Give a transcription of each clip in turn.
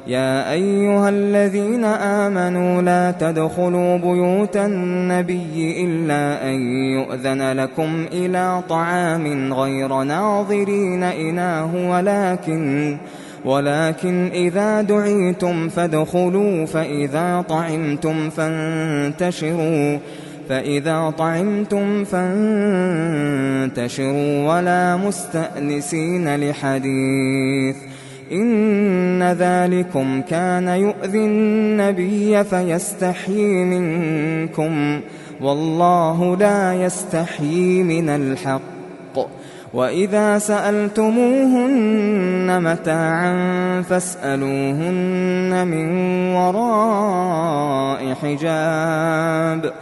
يا أيها الذين آمنوا لا تدخلوا بيوت النبي إلا أن يؤذن لكم إلى طعام غير ناظرين إناه ولكن إذا دعيتم فادخلوا فإذا طعمتم فانتشروا ولا مستأنسين لحديث إن ذلكم كان يؤذي النبي فيستحيي منكم والله لا يستحيي من الحق وإذا سألتموهن متاعا فاسألوهن من وراء حجاب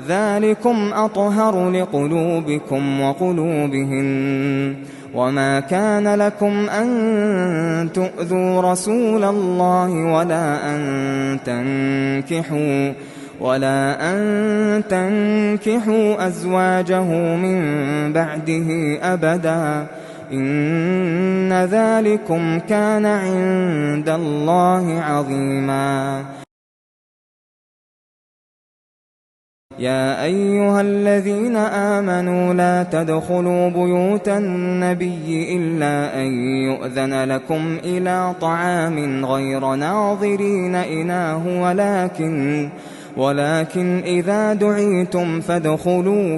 ذلكم أطهر لقلوبكم وقلوبهن وما كان لكم أن تؤذوا رسول الله ولا أن تنكحوا أزواجه من بعده أبدا إن ذلكم كان عند الله عظيما يا أيها الذين آمنوا لا تدخلوا بيوت النبي إلا أن يؤذن لكم إلى طعام غير ناظرين إناه ولكن إذا دعيتم فادخلوا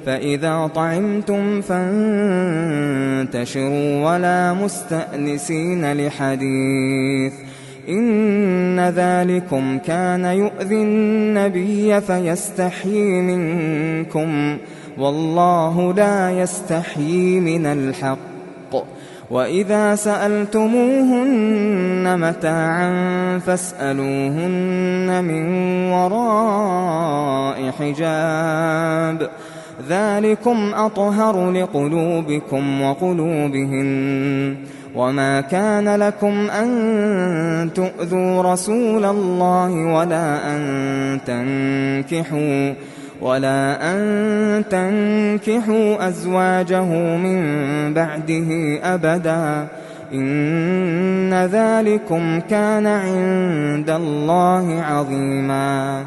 فإذا طعمتم فانتشروا ولا مستأنسين لحديث إن ذلكم كان يؤذي النبي فيستحيي منكم والله لا يستحيي من الحق وإذا سألتموهن متاعا فاسألوهن من وراء حجاب ذلكم أطهر لقلوبكم وقلوبهن وما كان لكم أن تؤذوا رسول الله ولا أن تنكحوا أزواجه من بعده أبدا إن ذلكم كان عند الله عظيما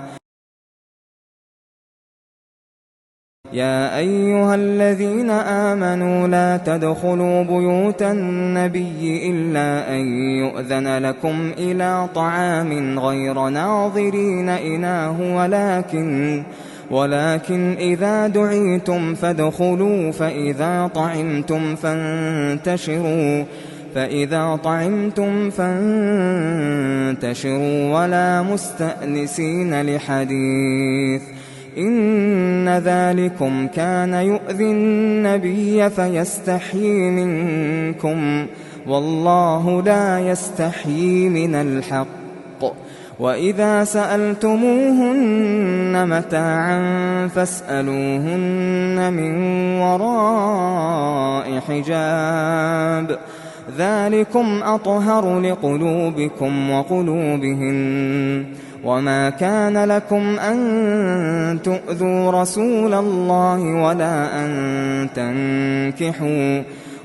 يا أيها الذين آمنوا لا تدخلوا بيوت النبي إلا أن يؤذن لكم إلى طعام غير ناظرين إناه ولكن إذا دعيتم فادخلوا فإذا طعمتم فانتشروا ولا مستأنسين لحديث إن ذلكم كان يؤذي النبي فيستحيي منكم والله لا يستحيي من الحق وإذا سألتموهن متاعا فاسألوهن من وراء حجاب ذلكم أطهر لقلوبكم وقلوبهن وما كان لكم أن تؤذوا رسول الله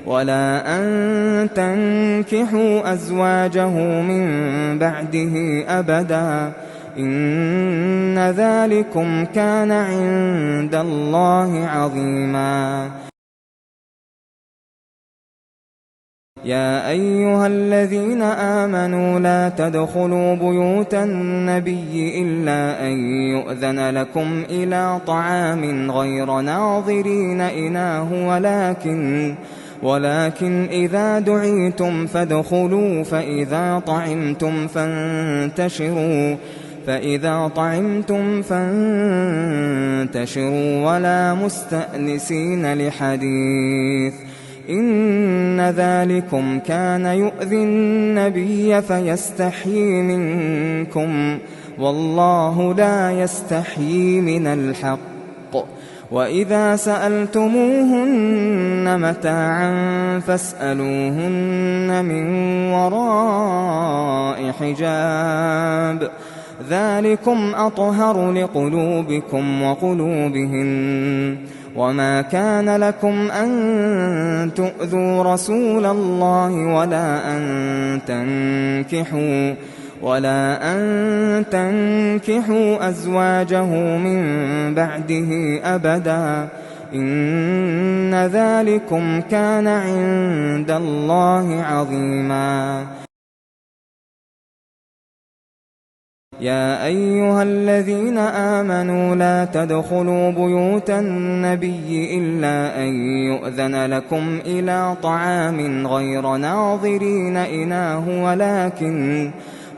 ولا أن تنكحوا أزواجه من بعده أبدا إن ذلكم كان عند الله عظيما يا أيها الذين آمنوا لا تدخلوا بيوت النبي إلا أن يؤذن لكم إلى طعام غير ناظرين إناه ولكن إذا دعيتم فادخلوا فإذا طعمتم فانتشروا ولا مستأنسين لحديث إن ذلكم كان يؤذي النبي فيستحيي منكم والله لا يستحيي من الحق وإذا سألتموهن متاعا فاسألوهن من وراء حجاب ذلكم أطهر لقلوبكم وقلوبهن وما كان لكم أن تؤذوا رسول الله ولا أن تنكحوا أزواجه من بعده أبدا إن ذلكم كان عند الله عظيما. يا أيها الذين آمنوا لا تدخلوا بيوت النبي إلا أن يؤذن لكم إلى طعام غير ناظرين إناه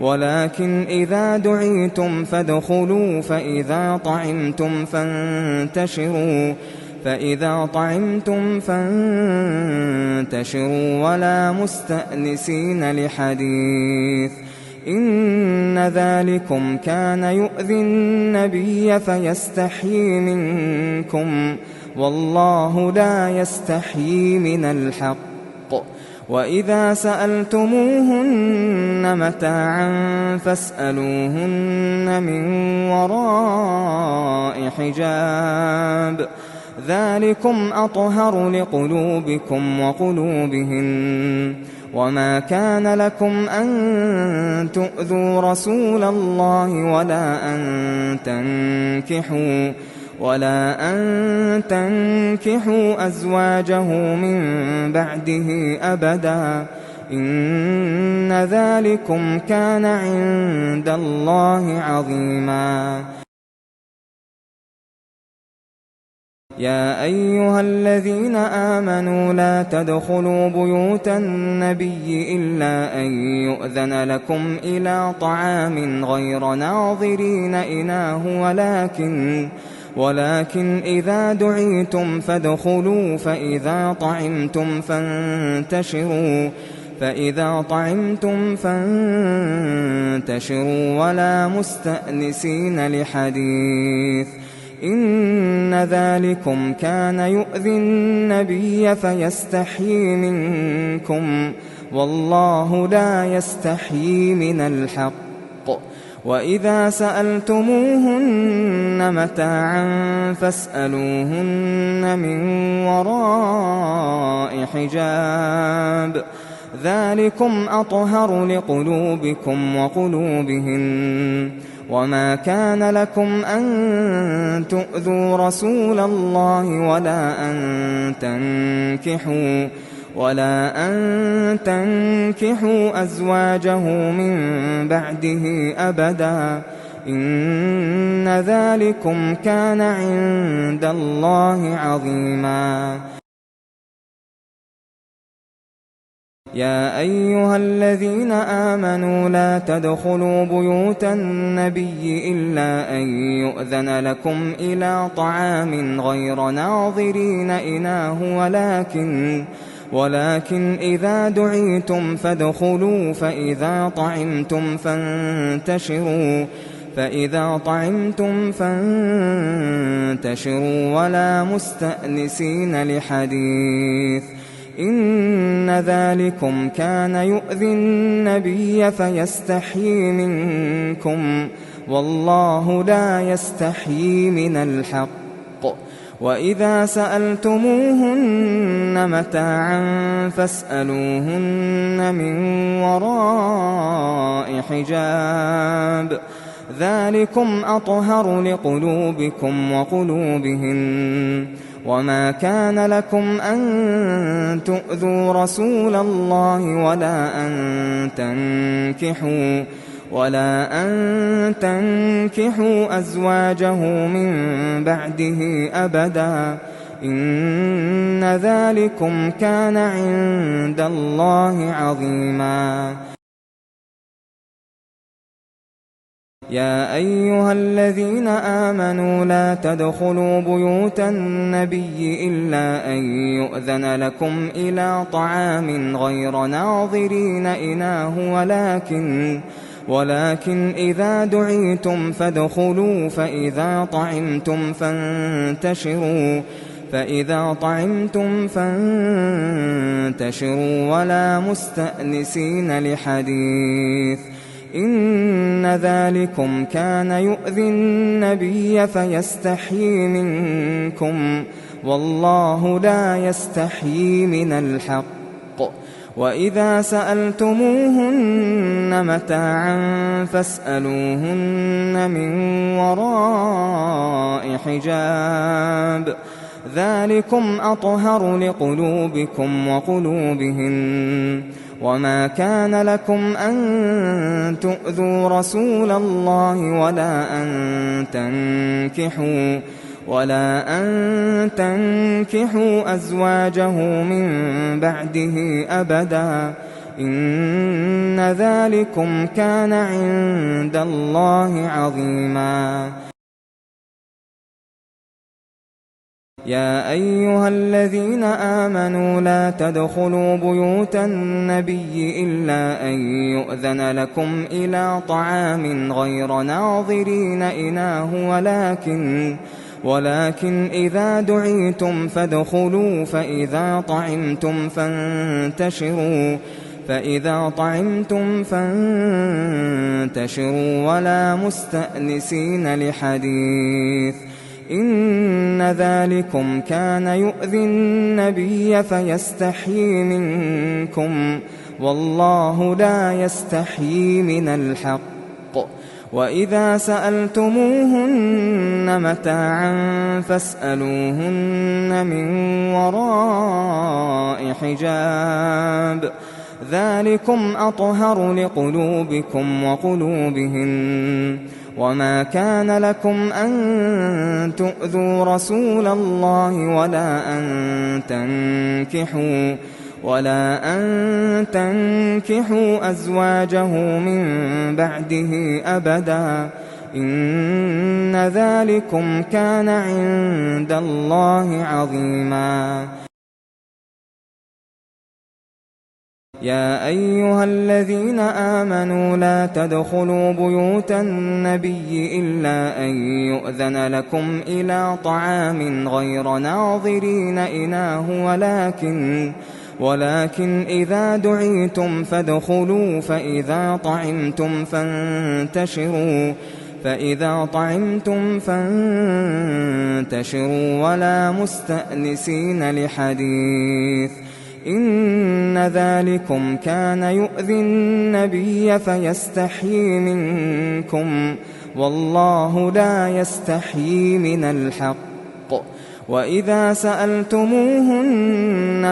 ولكن إذا دعيتم فادخلوا فإذا طعمتم فانتشروا ولا مستأنسين لحديث إن ذلكم كان يؤذي النبي فيستحيي منكم والله لا يستحيي من الحق. وإذا سألتموهن متاعا فاسألوهن من وراء حجاب ذلكم أطهر لقلوبكم وقلوبهن. وما كان لكم أن تؤذوا رسول الله ولا أن تنكحوا أزواجه من بعده أبدا إن ذلكم كان عند الله عظيما. يا أيها الذين آمنوا لا تدخلوا بيوت النبي إلا أن يؤذن لكم إلى طعام غير ناظرين إناه ولكن إذا دعيتم فادخلوا فإذا طعمتم فانتشروا ولا مستأنسين لحديث إن ذلكم كان يؤذي النبي فيستحيي منكم والله لا يستحيي من الحق. وإذا سألتموهن متاعا فاسألوهن من وراء حجاب ذلكم أطهر لقلوبكم وقلوبهن. وما كان لكم أن تؤذوا رسول الله ولا أن تنكحوا أزواجه من بعده أبدا إن ذلكم كان عند الله عظيما. يا أيها الذين آمنوا لا تدخلوا بيوت النبي إلا أن يؤذن لكم إلى طعام غير ناظرين إناه ولكن إذا دعيتم فادخلوا فإذا طعمتم فانتشروا ولا مستأنسين لحديث إن ذلكم كان يؤذي النبي فيستحيي منكم والله لا يستحيي من الحق. وإذا سألتموهن متاعا فاسألوهن من وراء حجاب ذلكم أطهر لقلوبكم وقلوبهن. وما كان لكم أن تؤذوا رسول الله ولا أن تنكحوا أزواجه من بعده أبدا إن ذلكم كان عند الله عظيما. يا أيها الذين آمنوا لا تدخلوا بيوت النبي إلا أن يؤذن لكم إلى طعام غير ناظرين إناه ولكن إذا دعيتم فادخلوا فإذا طعمتم فانتشروا ولا مستأنسين لحديث إن ذلكم كان يؤذي النبي فيستحيي منكم والله لا يستحيي من الحق. وإذا سألتموهن متاعا فاسألوهن من وراء حجاب ذلكم أطهر لقلوبكم وقلوبهن. وما كان لكم أن تؤذوا رسول الله ولا أن تنكحوا أزواجه من بعده أبدا إن ذلكم كان عند الله عظيما. يا أيها الذين آمنوا لا تدخلوا بيوت النبي إلا أن يؤذن لكم إلى طعام غير ناظرين إناه ولكن إذا دعيتم فادخلوا فإذا طعمتم فانتشروا ولا مستأنسين لحديث إن ذلكم كان يؤذي النبي فيستحيي منكم والله لا يستحيي من الحق. وإذا سألتموهن متاعا فاسألوهن من وراء حجاب ذلكم أطهر لقلوبكم وقلوبهن. وما كان لكم أن تؤذوا رسول الله ولا أن تنكحوا أزواجه من بعده أبدا إن ذلكم كان عند الله عظيما. يا أيها الذين آمنوا لا تدخلوا بيوت النبي إلا أن يؤذن لكم إلى طعام غير ناظرين إناه ولكن إذا دعيتم فادخلوا فإذا طعمتم فانتشروا ولا مستأنسين لحديث إن ذلكم كان يؤذي النبي فيستحيي منكم والله لا يستحيي من الحق. وإذا سألتموهن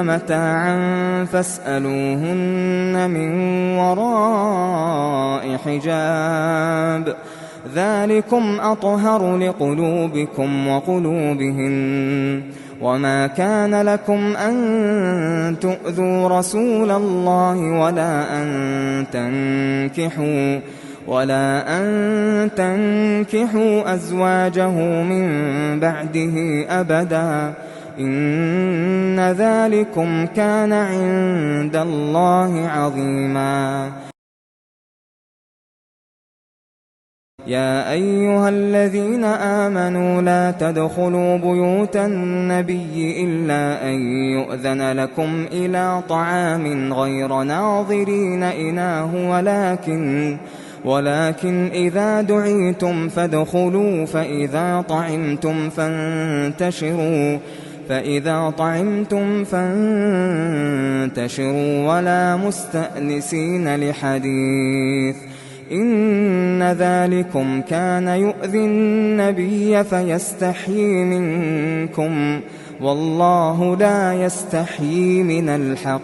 متاعا فاسألوهن من وراء حجاب ذلكم أطهر لقلوبكم وقلوبهن. وما كان لكم أن تؤذوا رسول الله ولا أن تنكحوا أزواجه من بعده أبدا إن ذلكم كان عند الله عظيما. يا أيها الذين آمنوا لا تدخلوا بيوت النبي إلا أن يؤذن لكم إلى طعام غير ناظرين إناه ولكن إذا دعيتم فادخلوا فإذا طعمتم فانتشروا ولا مستأنسين لحديث إن ذلكم كان يؤذي النبي فيستحيي منكم والله لا يستحيي من الحق.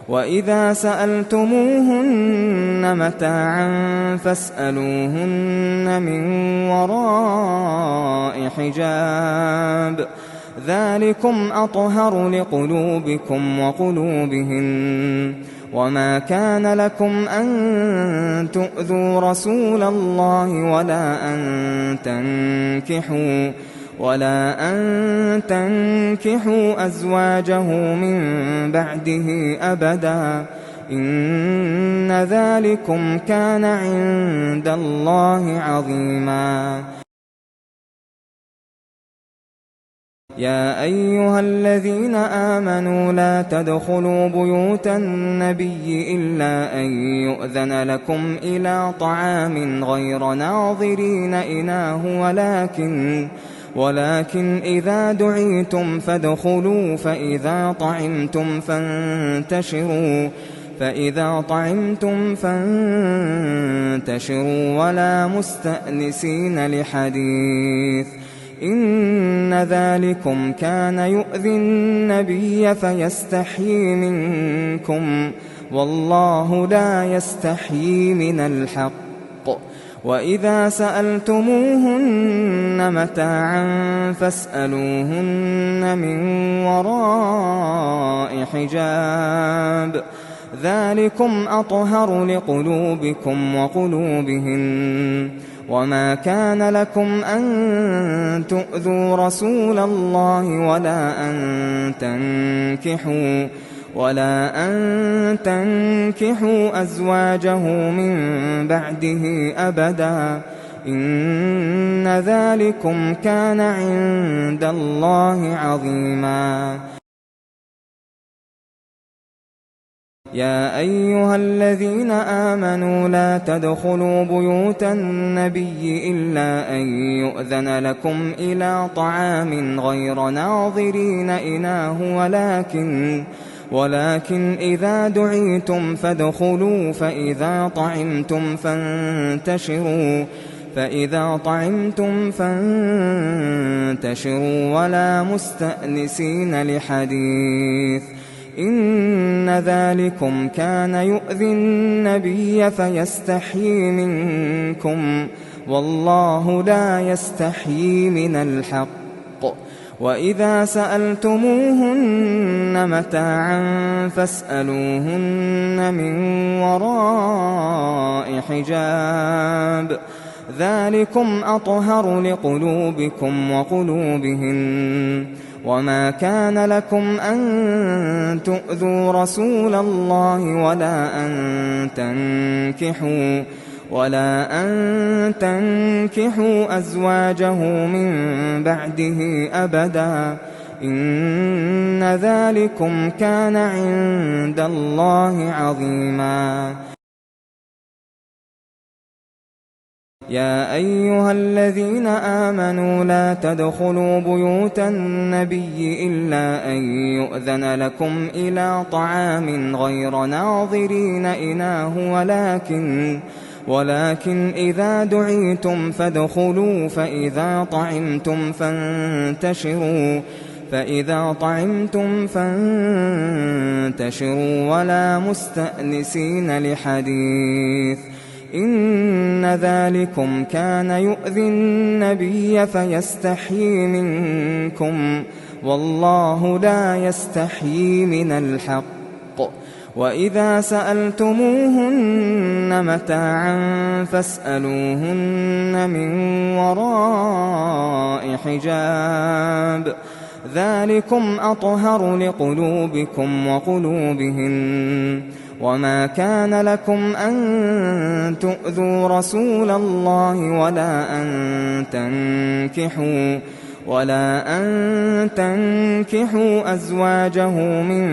وإذا سألتموهن متاعا فاسألوهن من وراء حجاب ذلكم أطهر لقلوبكم وقلوبهن. وما كان لكم أن تؤذوا رسول الله ولا أن تنكحوا أزواجه من بعده أبدا إن ذلكم كان عند الله عظيما. يا أيها الذين آمنوا لا تدخلوا بيوت النبي إلا أن يؤذن لكم إلى طعام غير ناظرين إناه ولكن إذا دعيتم فادخلوا فإذا طعمتم فانتشروا ولا مستأنسين لحديث إن ذلكم كان يؤذي النبي فيستحيي منكم والله لا يستحيي من الحق وإذا سألتموهن متاعا فاسألوهن من وراء حجاب ذلكم أطهر لقلوبكم وقلوبهن وما كان لكم أن تؤذوا رسول الله ولا أن تنكحوا أزواجه من بعده أبدا إن ذلكم كان عند الله عظيما يا أيها الذين آمنوا لا تدخلوا بيوت النبي إلا أن يؤذن لكم إلى طعام غير ناظرين إناه ولكن إذا دعيتم فادخلوا فإذا طعمتم فانتشروا ولا مستأنسين لحديث إن ذلكم كان يؤذي النبي فيستحيي منكم والله لا يستحيي من الحق وإذا سألتموهن متاعا فاسألوهن من وراء حجاب ذلكم أطهر لقلوبكم وقلوبهن وما كان لكم أن تؤذوا رسول الله ولا أن تنكحوا أزواجه من بعده أبدا إن ذلكم كان عند الله عظيما يا أيها الذين آمنوا لا تدخلوا بيوت النبي إلا أن يؤذن لكم إلى طعام غير ناظرين إناه ولكن إذا دعيتم فادخلوا فإذا طعمتم فانتشروا ولا مستأنسين لحديث إن ذلكم كان يؤذي النبي فيستحيي منكم والله لا يستحيي من الحق وإذا سألتموهن متاعا فاسألوهن من وراء حجاب ذلكم أطهر لقلوبكم وقلوبهن وما كان لكم أن تؤذوا رسول الله ولا أن تنكحوا أزواجه من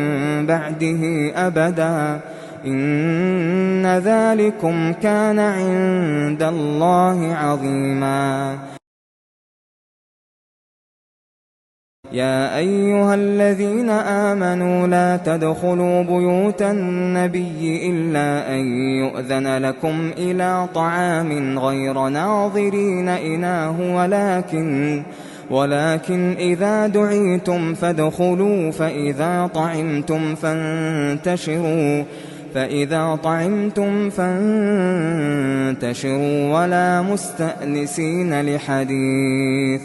بعده أبدا إن ذلكم كان عند الله عظيما يا أيها الذين آمنوا لا تدخلوا بيوت النبي إلا أن يؤذن لكم إلى طعام غير ناظرين إناه ولكن إذا دعيتم فادخلوا فإذا طعمتم فانتشروا ولا مستأنسين لحديث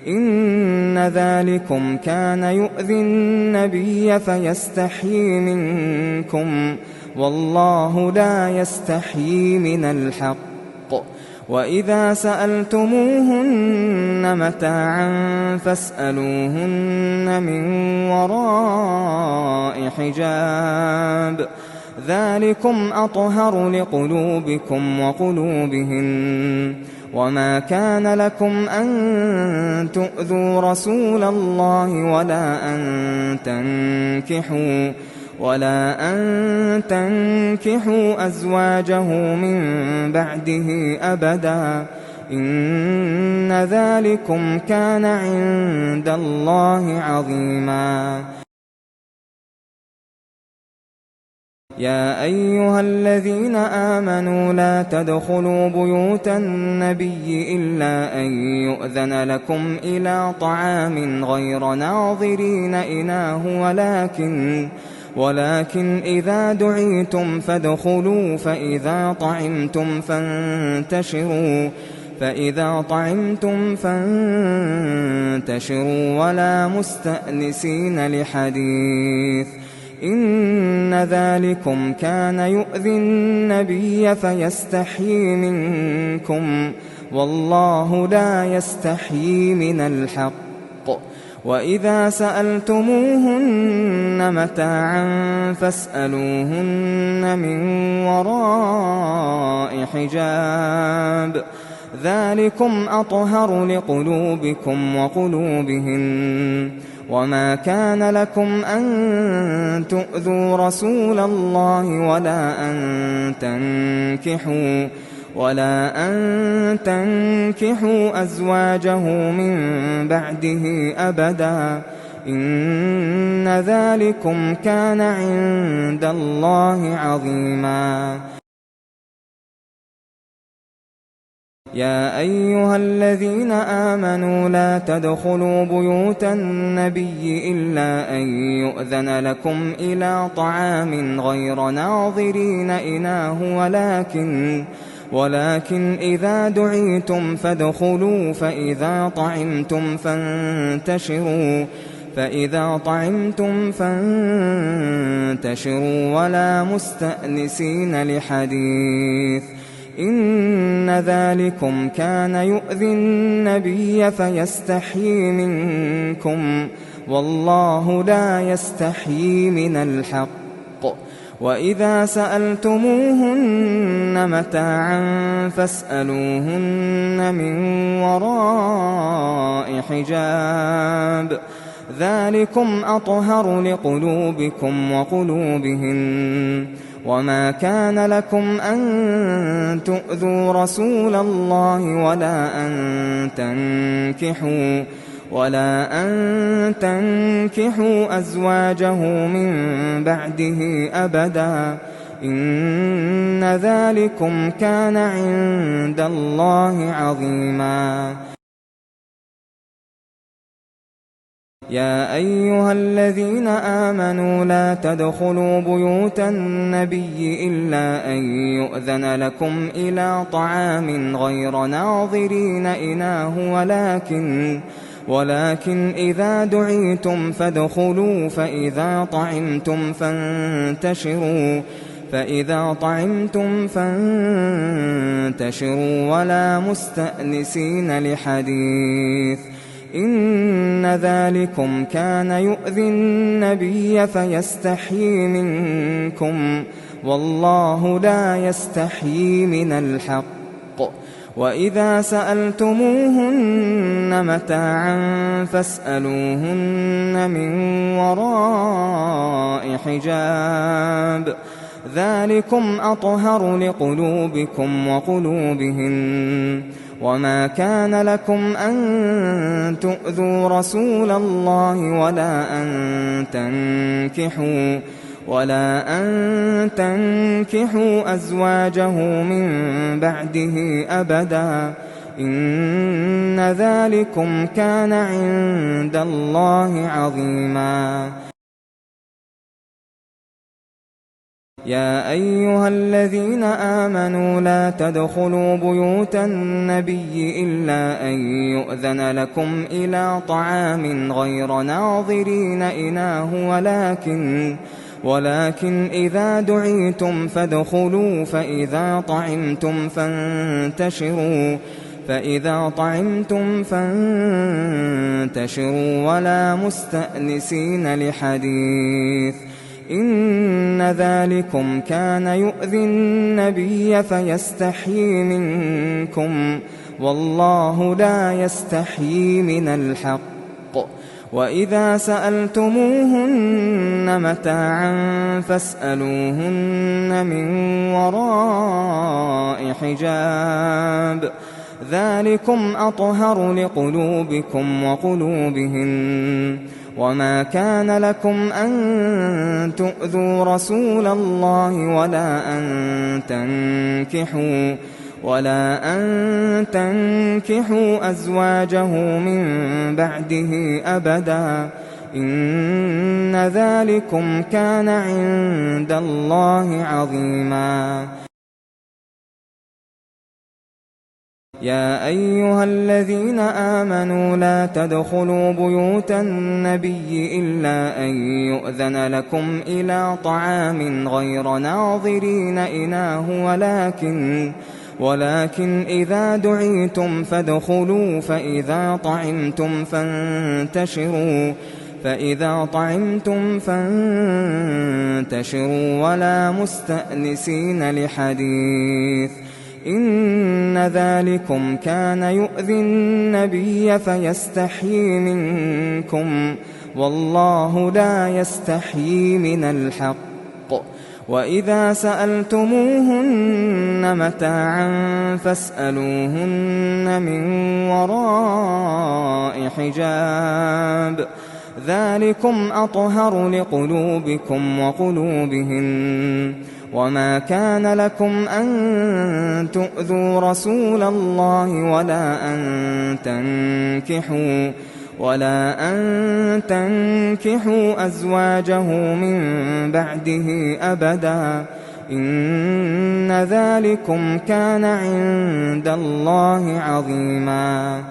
إن ذلكم كان يؤذي النبي فيستحيي منكم والله لا يستحيي من الحق وإذا سألتموهن متاعا فاسألوهن من وراء حجاب ذلكم أطهر لقلوبكم وقلوبهن وما كان لكم أن تؤذوا رسول الله ولا أن تنكحوا أزواجه من بعده أبدا إن ذلكم كان عند الله عظيما. يا أيها الذين آمنوا لا تدخلوا بيوت النبي إلا أن يؤذن لكم إلى طعام غير ناظرين إناه ولكن إذا دعيتم فادخلوا فإذا طعمتم فانتشروا ولا مستأنسين لحديث إن ذلكم كان يؤذي النبي فيستحيي منكم والله لا يستحيي من الحق وإذا سألتموهن متاعا فاسألوهن من وراء حجاب ذلكم أطهر لقلوبكم وقلوبهن وما كان لكم أن تؤذوا رسول الله ولا أن تنكحوا أزواجه من بعده أبدا إن ذلكم كان عند الله عظيما. يا أيها الذين آمنوا لا تدخلوا بيوت النبي إلا أن يؤذن لكم إلى طعام غير ناظرين إناه ولكن إذا دعيتم فادخلوا فإذا طعمتم فانتشروا ولا مستأنسين لحديث إن ذلكم كان يؤذي النبي فيستحيي منكم والله لا يستحيي من الحق وإذا سألتموهن متاعا فاسألوهن من وراء حجاب ذلكم أطهر لقلوبكم وقلوبهن وما كان لكم أن تؤذوا رسول الله ولا أن تنكحوا أزواجه من بعده أبدا إن ذلكم كان عند الله عظيما. يا أيها الذين آمنوا لا تدخلوا بيوت النبي إلا أن يؤذن لكم إلى طعام غير ناظرين إناه ولكن إذا دعيتم فادخلوا فإذا طعمتم فانتشروا ولا مستأنسين لحديث إن ذلكم كان يؤذي النبي فيستحيي منكم والله لا يستحيي من الحق وإذا سألتموهن متاعا فاسألوهن من وراء حجاب ذلكم أطهر لقلوبكم وقلوبهن وما كان لكم أن تؤذوا رسول الله ولا أن تنكحوا أزواجه من بعده أبدا إن ذلكم كان عند الله عظيما. يا أيها الذين آمنوا لا تدخلوا بيوت النبي إلا أن يؤذن لكم إلى طعام غير ناظرين إناه ولكن إذا دعيتم فادخلوا فإذا طعمتم فانتشروا ولا مستأنسين لحديث إن ذلكم كان يؤذي النبي فيستحيي منكم والله لا يستحيي من الحق وإذا سألتموهن متاعا فاسألوهن من وراء حجاب ذلكم أطهر لقلوبكم وقلوبهن. وما كان لكم أن تؤذوا رسول الله ولا أن تنكحوا أزواجه من بعده أبدا، إن ذلكم كان عند الله عظيما. يا أيها الذين آمنوا لا تدخلوا بيوت النبي إلا أن يؤذن لكم إلى طعام غير ناظرين إناه ولكن إذا دعيتم فادخلوا فإذا طعمتم فانتشروا ولا مستأنسين لحديث، إن ذلكم كان يؤذي النبي فيستحيي منكم، والله لا يستحيي من الحق. وإذا سألتموهن متاعا فاسألوهن من وراء حجاب، ذلكم أطهر لقلوبكم وقلوبهن. وما كان لكم أن تؤذوا رسول الله ولا أن تنكحوا أزواجه من بعده أبدا، إن ذلكم كان عند الله عظيما.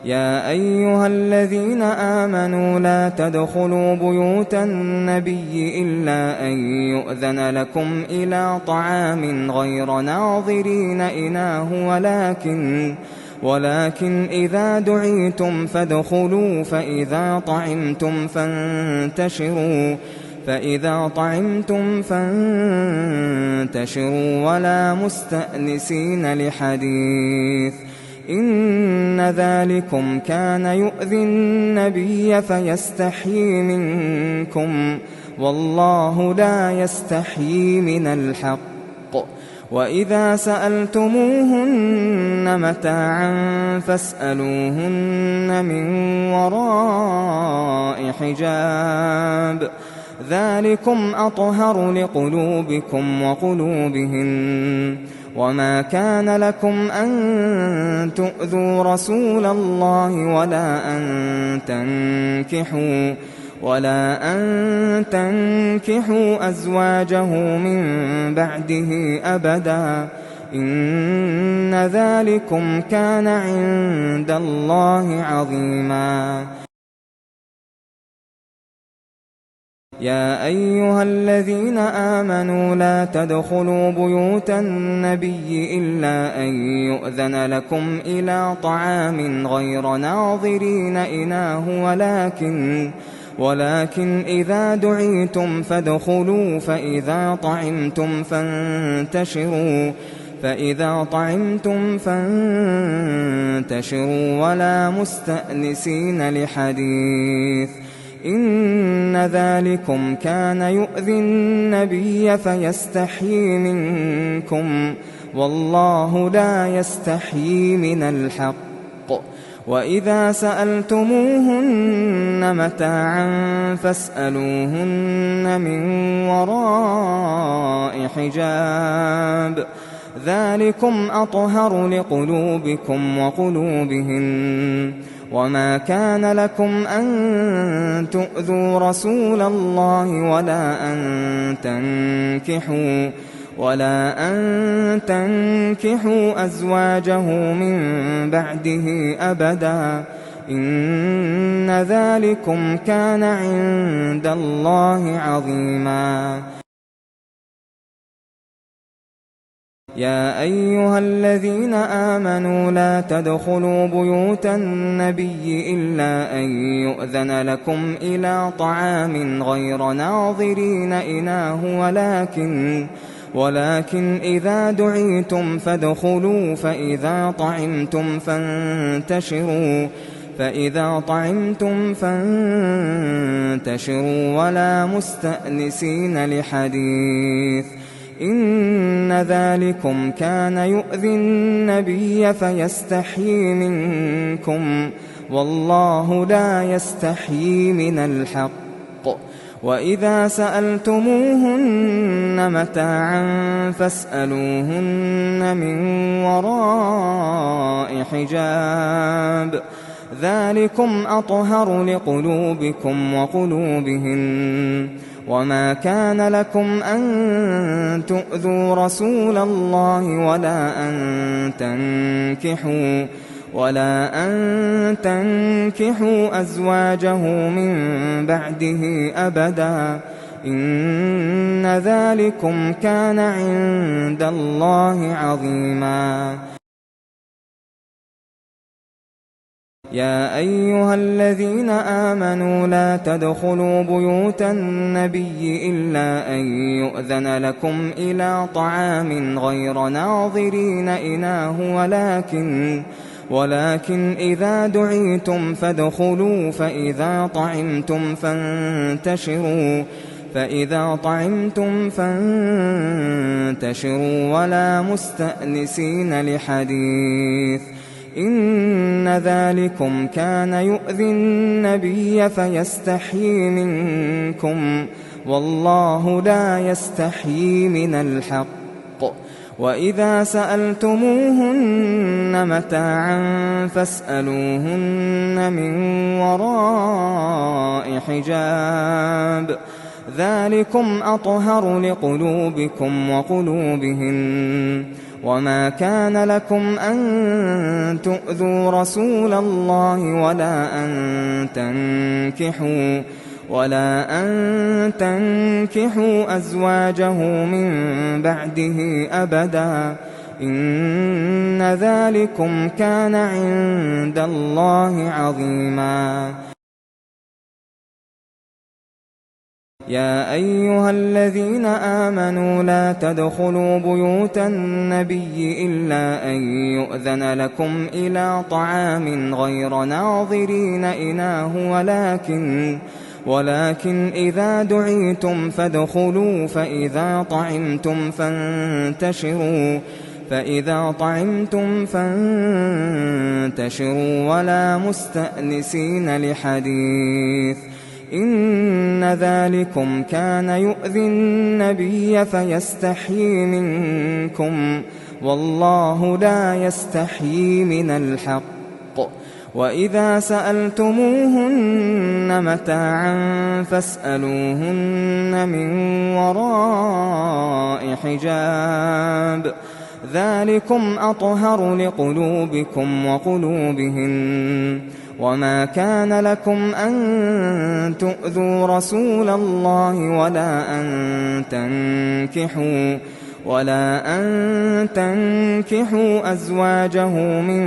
يا أيها الذين آمنوا لا تدخلوا بيوت النبي إلا أن يؤذن لكم إلى طعام غير ناظرين إناه ولكن إذا دعيتم فادخلوا فإذا طعمتم فانتشروا ولا مستأنسين لحديث، إن ذلكم كان يؤذي النبي فيستحيي منكم، والله لا يستحيي من الحق. وإذا سألتموهن متاعا فاسألوهن من وراء حجاب، ذلكم أطهر لقلوبكم وقلوبهن. وما كان لكم أن تؤذوا رسول الله ولا أن تنكحوا أزواجه من بعده أبدا، إن ذلكم كان عند الله عظيما. يا أيها الذين آمنوا لا تدخلوا بيوت النبي إلا أن يؤذن لكم إلى طعام غير ناظرين إناه ولكن إذا دعيتم فادخلوا فإذا طعمتم فانتشروا ولا مستأنسين لحديث، إن ذلكم كان يؤذي النبي فيستحيي منكم، والله لا يستحيي من الحق. وإذا سألتموهن متاعا فاسألوهن من وراء حجاب، ذلكم أطهر لقلوبكم وقلوبهن. وما كان لكم أن تؤذوا رسول الله ولا أن تنكحوا أزواجه من بعده أبدا، إن ذلكم كان عند الله عظيما. يا أيها الذين آمنوا لا تدخلوا بيوت النبي إلا أن يؤذن لكم إلى طعام غير ناظرين إناه ولكن إذا دعيتم فادخلوا فإذا طعمتم فانتشروا ولا مستأنسين لحديث، إن ذلكم كان يؤذي النبي فيستحيي منكم، والله لا يستحيي من الحق. وإذا سألتموهن متاعا فاسألوهن من وراء حجاب، ذلكم أطهر لقلوبكم وقلوبهن. وما كان لكم أن تؤذوا رسول الله ولا أن تنكحوا أزواجه من بعده أبدا، إن ذلكم كان عند الله عظيما. يا أيها الذين آمنوا لا تدخلوا بيوت النبي إلا أن يؤذن لكم إلى طعام غير ناظرين إناه، ولكن إذا دعيتم فادخلوا، فإذا طعمتم فانتشروا ولا مستأنسين لحديث، إن ذلكم كان يؤذي النبي فيستحيي منكم، والله لا يستحيي من الحق. وإذا سألتموهن متاعا فاسألوهن من وراء حجاب، ذلكم أطهر لقلوبكم وقلوبهن. وما كان لكم أن تؤذوا رسول الله ولا أن تنكحوا أزواجه من بعده أبدا، إن ذلكم كان عند الله عظيما. يا أيها الذين آمنوا لا تدخلوا بيوت النبي إلا أن يؤذن لكم إلى طعام غير ناظرين إناه، ولكن إذا دعيتم فادخلوا، فإذا طعمتم فانتشروا ولا مستأنسين لحديث، إن ذلكم كان يؤذي النبي فيستحيي منكم، والله لا يستحيي من الحق. وإذا سألتموهن متاعا فاسألوهن من وراء حجاب، ذلكم أطهر لقلوبكم وقلوبهن. وما كان لكم أن تؤذوا رسول الله ولا أن تنكحوا أزواجه من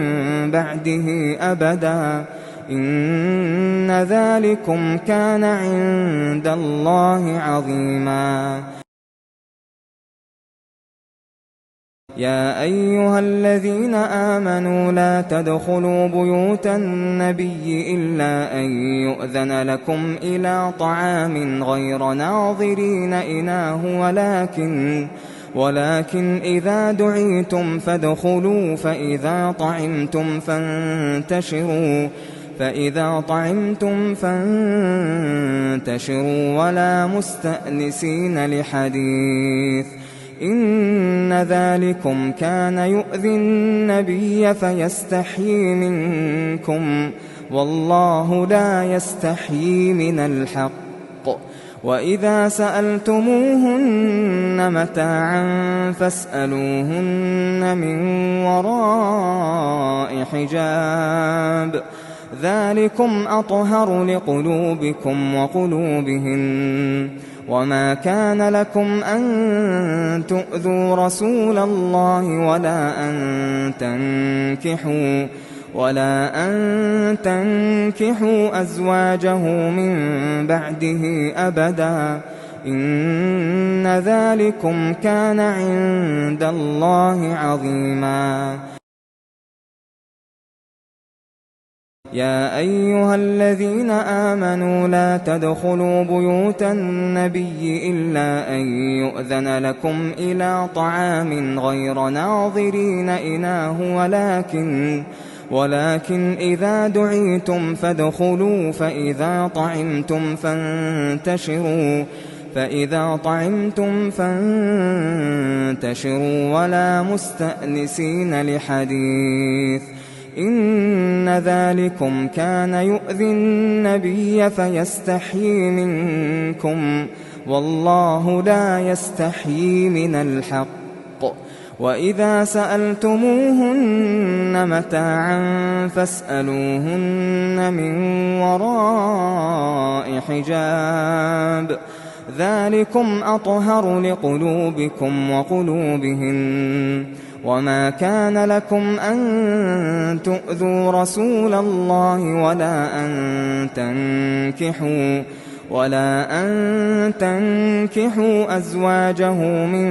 بعده أبدا، إن ذلكم كان عند الله عظيما. يا أيها الذين آمنوا لا تدخلوا بيوت النبي إلا أن يؤذن لكم إلى طعام غير ناظرين إناه، ولكن إذا دعيتم فادخلوا، فإذا طعمتم فانتشروا ولا مستأنسين لحديث، إن ذلكم كان يؤذي النبي فيستحيي منكم، والله لا يستحيي من الحق. وإذا سألتموهن متاعا فاسألوهن من وراء حجاب، ذلكم أطهر لقلوبكم وقلوبهن. وما كان لكم أن تؤذوا رسول الله ولا أن تنكحوا أزواجه من بعده أبدا، إن ذلكم كان عند الله عظيما. يا أيها الذين آمنوا لا تدخلوا بيوت النبي إلا أن يؤذن لكم إلى طعام غير ناظرين إناه ولكن إذا دعيتم فادخلوا فإذا طعمتم فانتشروا ولا مستأنسين لحديث إن ذلكم كان يؤذي النبي فيستحيي منكم والله لا يستحيي من الحق وإذا سألتموهن متاعا فاسألوهن من وراء حجاب ذلكم أطهر لقلوبكم وقلوبهن وما كان لكم أن تؤذوا رسول الله ولا أن تنكحوا أزواجه من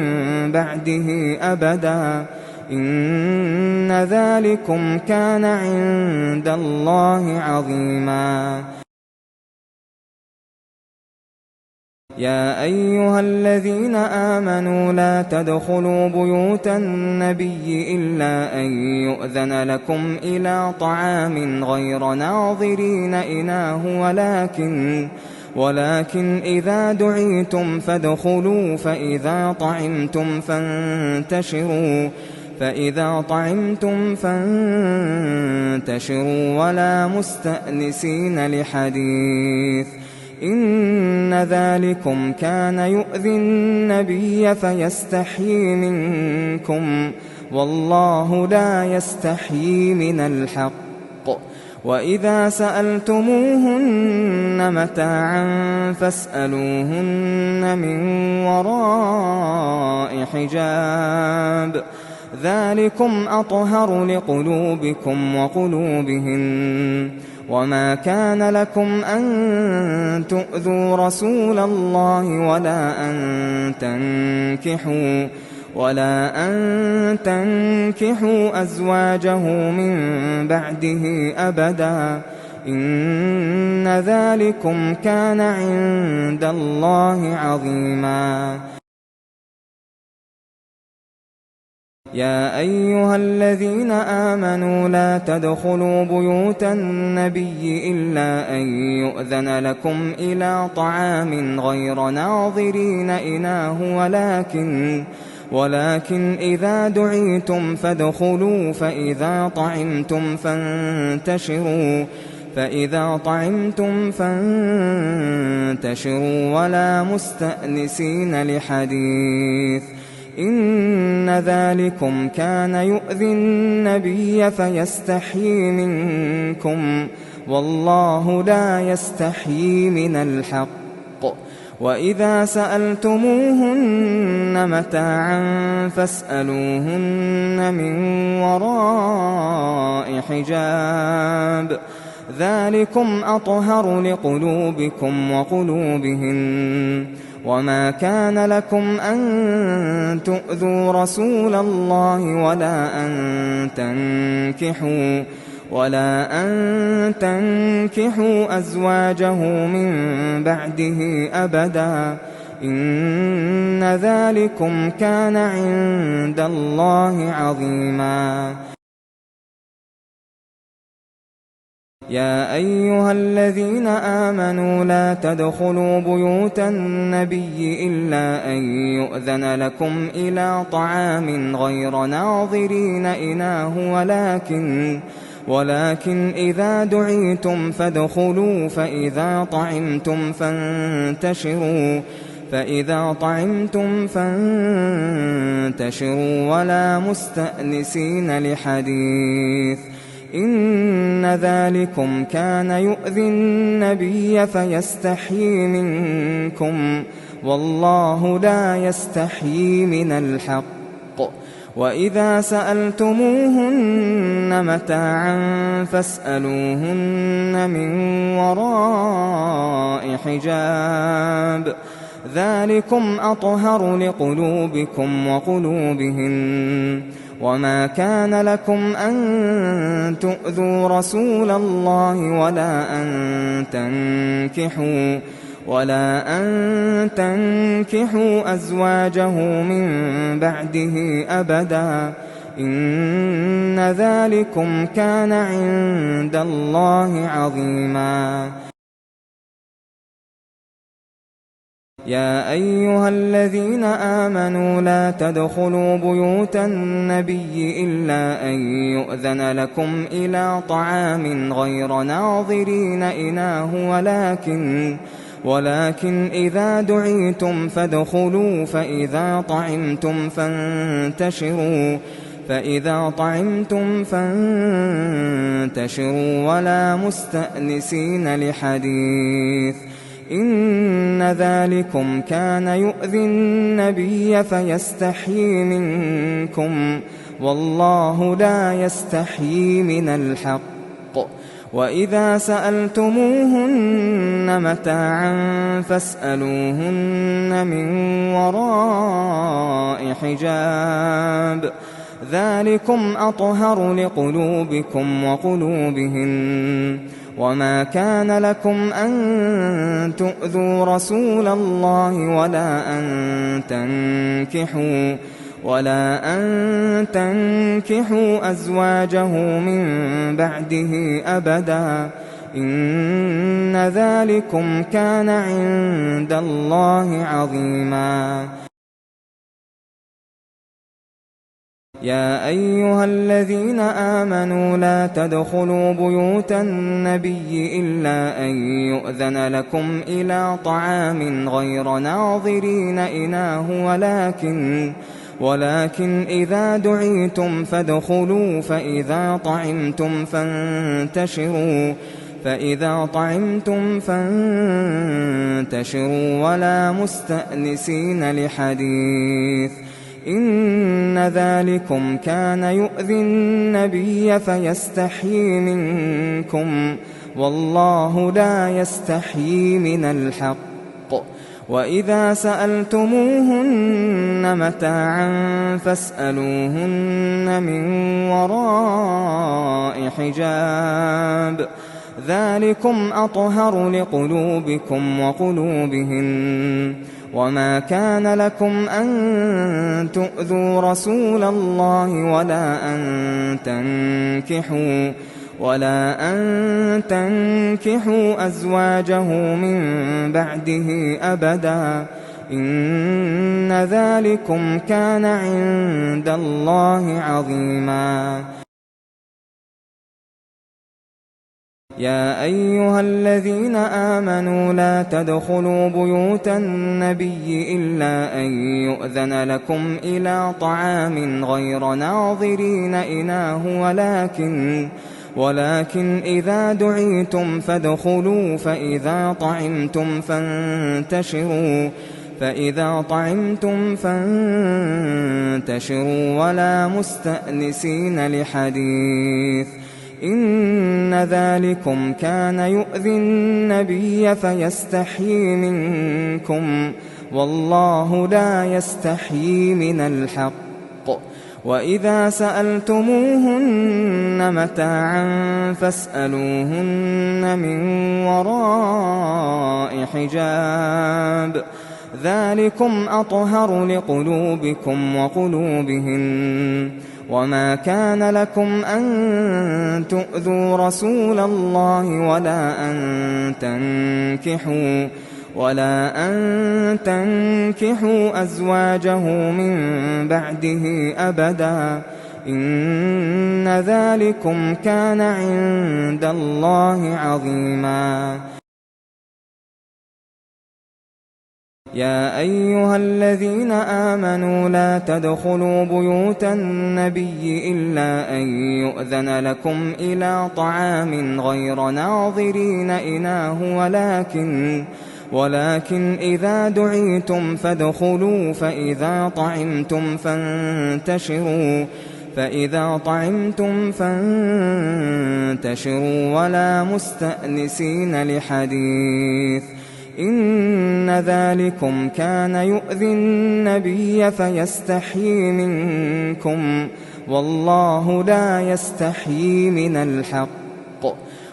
بعده أبدا إن ذلكم كان عند الله عظيما يا أيها الذين آمنوا لا تدخلوا بيوت النبي إلا أن يؤذن لكم إلى طعام غير ناظرين إناه ولكن إذا دعيتم فادخلوا فإذا طعمتم فانتشروا ولا مستأنسين لحديث إن ذلكم كان يؤذي النبي فيستحيي منكم والله لا يستحيي من الحق وإذا سألتموهن متاعا فاسألوهن من وراء حجاب ذلكم أطهر لقلوبكم وقلوبهن وما كان لكم أن تؤذوا رسول الله ولا أن تنكحوا أزواجه من بعده أبدا إن ذلكم كان عند الله عظيما يا أيها الذين آمنوا لا تدخلوا بيوت النبي إلا أن يؤذن لكم إلى طعام غير ناظرين إناه ولكن إذا دعيتم فادخلوا فإذا طعمتم فانتشروا ولا مستأنسين لحديث إن ذلكم كان يؤذي النبي فيستحيي منكم والله لا يستحيي من الحق وإذا سألتموهن متاعا فاسألوهن من وراء حجاب ذلكم أطهر لقلوبكم وقلوبهن وما كان لكم أن تؤذوا رسول الله ولا أن تنكحوا أزواجه من بعده أبدا إن ذلكم كان عند الله عظيما يا أيها الذين آمنوا لا تدخلوا بيوت النبي إلا أن يؤذن لكم إلى طعام غير ناظرين إناه ولكن إذا دعيتم فادخلوا فإذا طعمتم فانتشروا ولا مستأنسين لحديث إن ذلكم كان يؤذي النبي فيستحيي منكم والله لا يستحيي من الحق وإذا سألتموهن متاعا فاسألوهن من وراء حجاب ذلكم أطهر لقلوبكم وقلوبهن وما كان لكم أن تؤذوا رسول الله ولا أن تنكحوا أزواجه من بعده أبدا إن ذلكم كان عند الله عظيما. يا أيها الذين آمنوا لا تدخلوا بيوت النبي إلا أن يؤذن لكم إلى طعام غير ناظرين إناه ولكن إذا دعيتم فادخلوا فإذا طعمتم فانتشروا ولا مستأنسين لحديث إن ذلكم كان يؤذي النبي فيستحيي منكم والله لا يستحيي من الحق. وإذا سألتموهن متاعا فاسألوهن من وراء حجاب ذلكم أطهر لقلوبكم وقلوبهن. وما كان لكم أن تؤذوا رسول الله ولا أن تنكحوا أزواجه من بعده أبدا إن ذلكم كان عند الله عظيما. يا أيها الذين آمنوا لا تدخلوا بيوت النبي إلا أن يؤذن لكم إلى طعام غير ناظرين إناه ولكن إذا دعيتم فادخلوا فإذا طعمتم فانتشروا ولا مستأنسين لحديث إن ذلكم كان يؤذي النبي فيستحيي منكم والله لا يستحيي من الحق. وإذا سألتموهن متاعا فاسألوهن من وراء حجاب ذلكم أطهر لقلوبكم وقلوبهن. وما كان لكم أن تؤذوا رسول الله ولا أن تنكحوا أزواجه من بعده أبدا إن ذلكم كان عند الله عظيما. يا أيها الذين آمنوا لا تدخلوا بيوت النبي إلا أن يؤذن لكم إلى طعام غير ناظرين إناه ولكن إذا دعيتم فادخلوا فإذا طعمتم فانتشروا ولا مستأنسين لحديث إن ذلكم كان يؤذي النبي فيستحيي منكم والله لا يستحيي من الحق. وإذا سألتموهن متاعا فاسألوهن من وراء حجاب ذلكم أطهر لقلوبكم وقلوبهن. وما كان لكم أن تؤذوا رسول الله ولا أن تنكحوا أزواجه من بعده أبدا إن ذلكم كان عند الله عظيما. يا أيها الذين آمنوا لا تدخلوا بيوت النبي إلا أن يؤذن لكم إلى طعام غير ناظرين إناه ولكن إذا دعيتم فادخلوا فإذا طعمتم فانتشروا ولا مستأنسين لحديث إن ذلكم كان يؤذي النبي فيستحيي منكم والله لا يستحيي من الحق.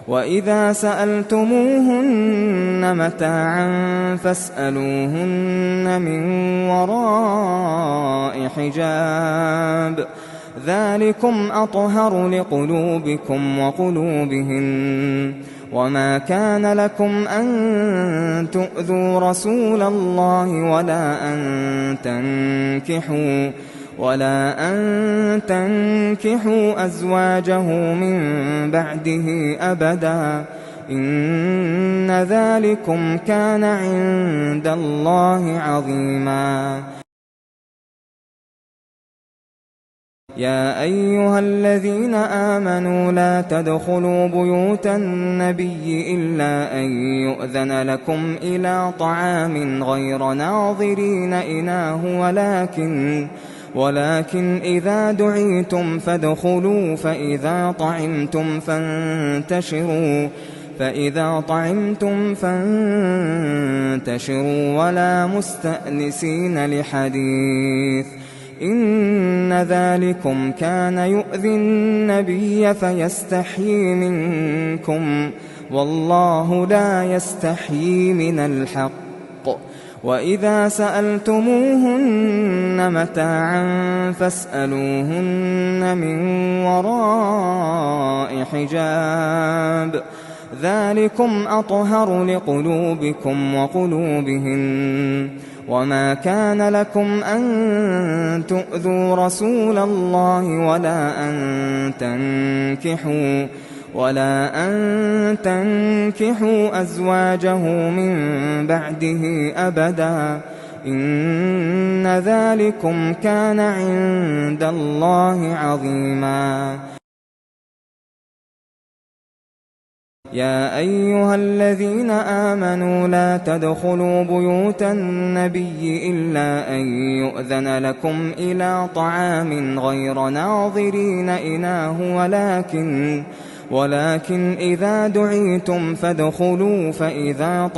وإذا سألتموهن متاعا فاسألوهن من وراء حجاب ذلكم أطهر لقلوبكم وقلوبهن. وما كان لكم أن تؤذوا رسول الله ولا أن تنكحوا أزواجه من بعده أبدا إن ذلكم كان عند الله عظيما. يا أيها الذين آمنوا لا تدخلوا بيوت النبي إلا أن يؤذن لكم إلى طعام غير ناظرين إناه ولكن إذا دعيتم فادخلوا فإذا طعمتم فانتشروا ولا مستأنسين لحديث إن ذلكم كان يؤذي النبي فيستحيي منكم والله لا يستحيي من الحق. وإذا سألتموهن متاعا فاسألوهن من وراء حجاب ذلكم أطهر لقلوبكم وقلوبهن. وما كان لكم أن تؤذوا رسول الله ولا أن تنكحوا أزواجه من بعده أبدا إن ذلكم كان عند الله عظيما. يا أيها الذين آمنوا لا تدخلوا بيوت النبي إلا أن يؤذن لكم إلى طعام غير ناظرين إناه ولكن إذا دعيتم فادخلوا فإذا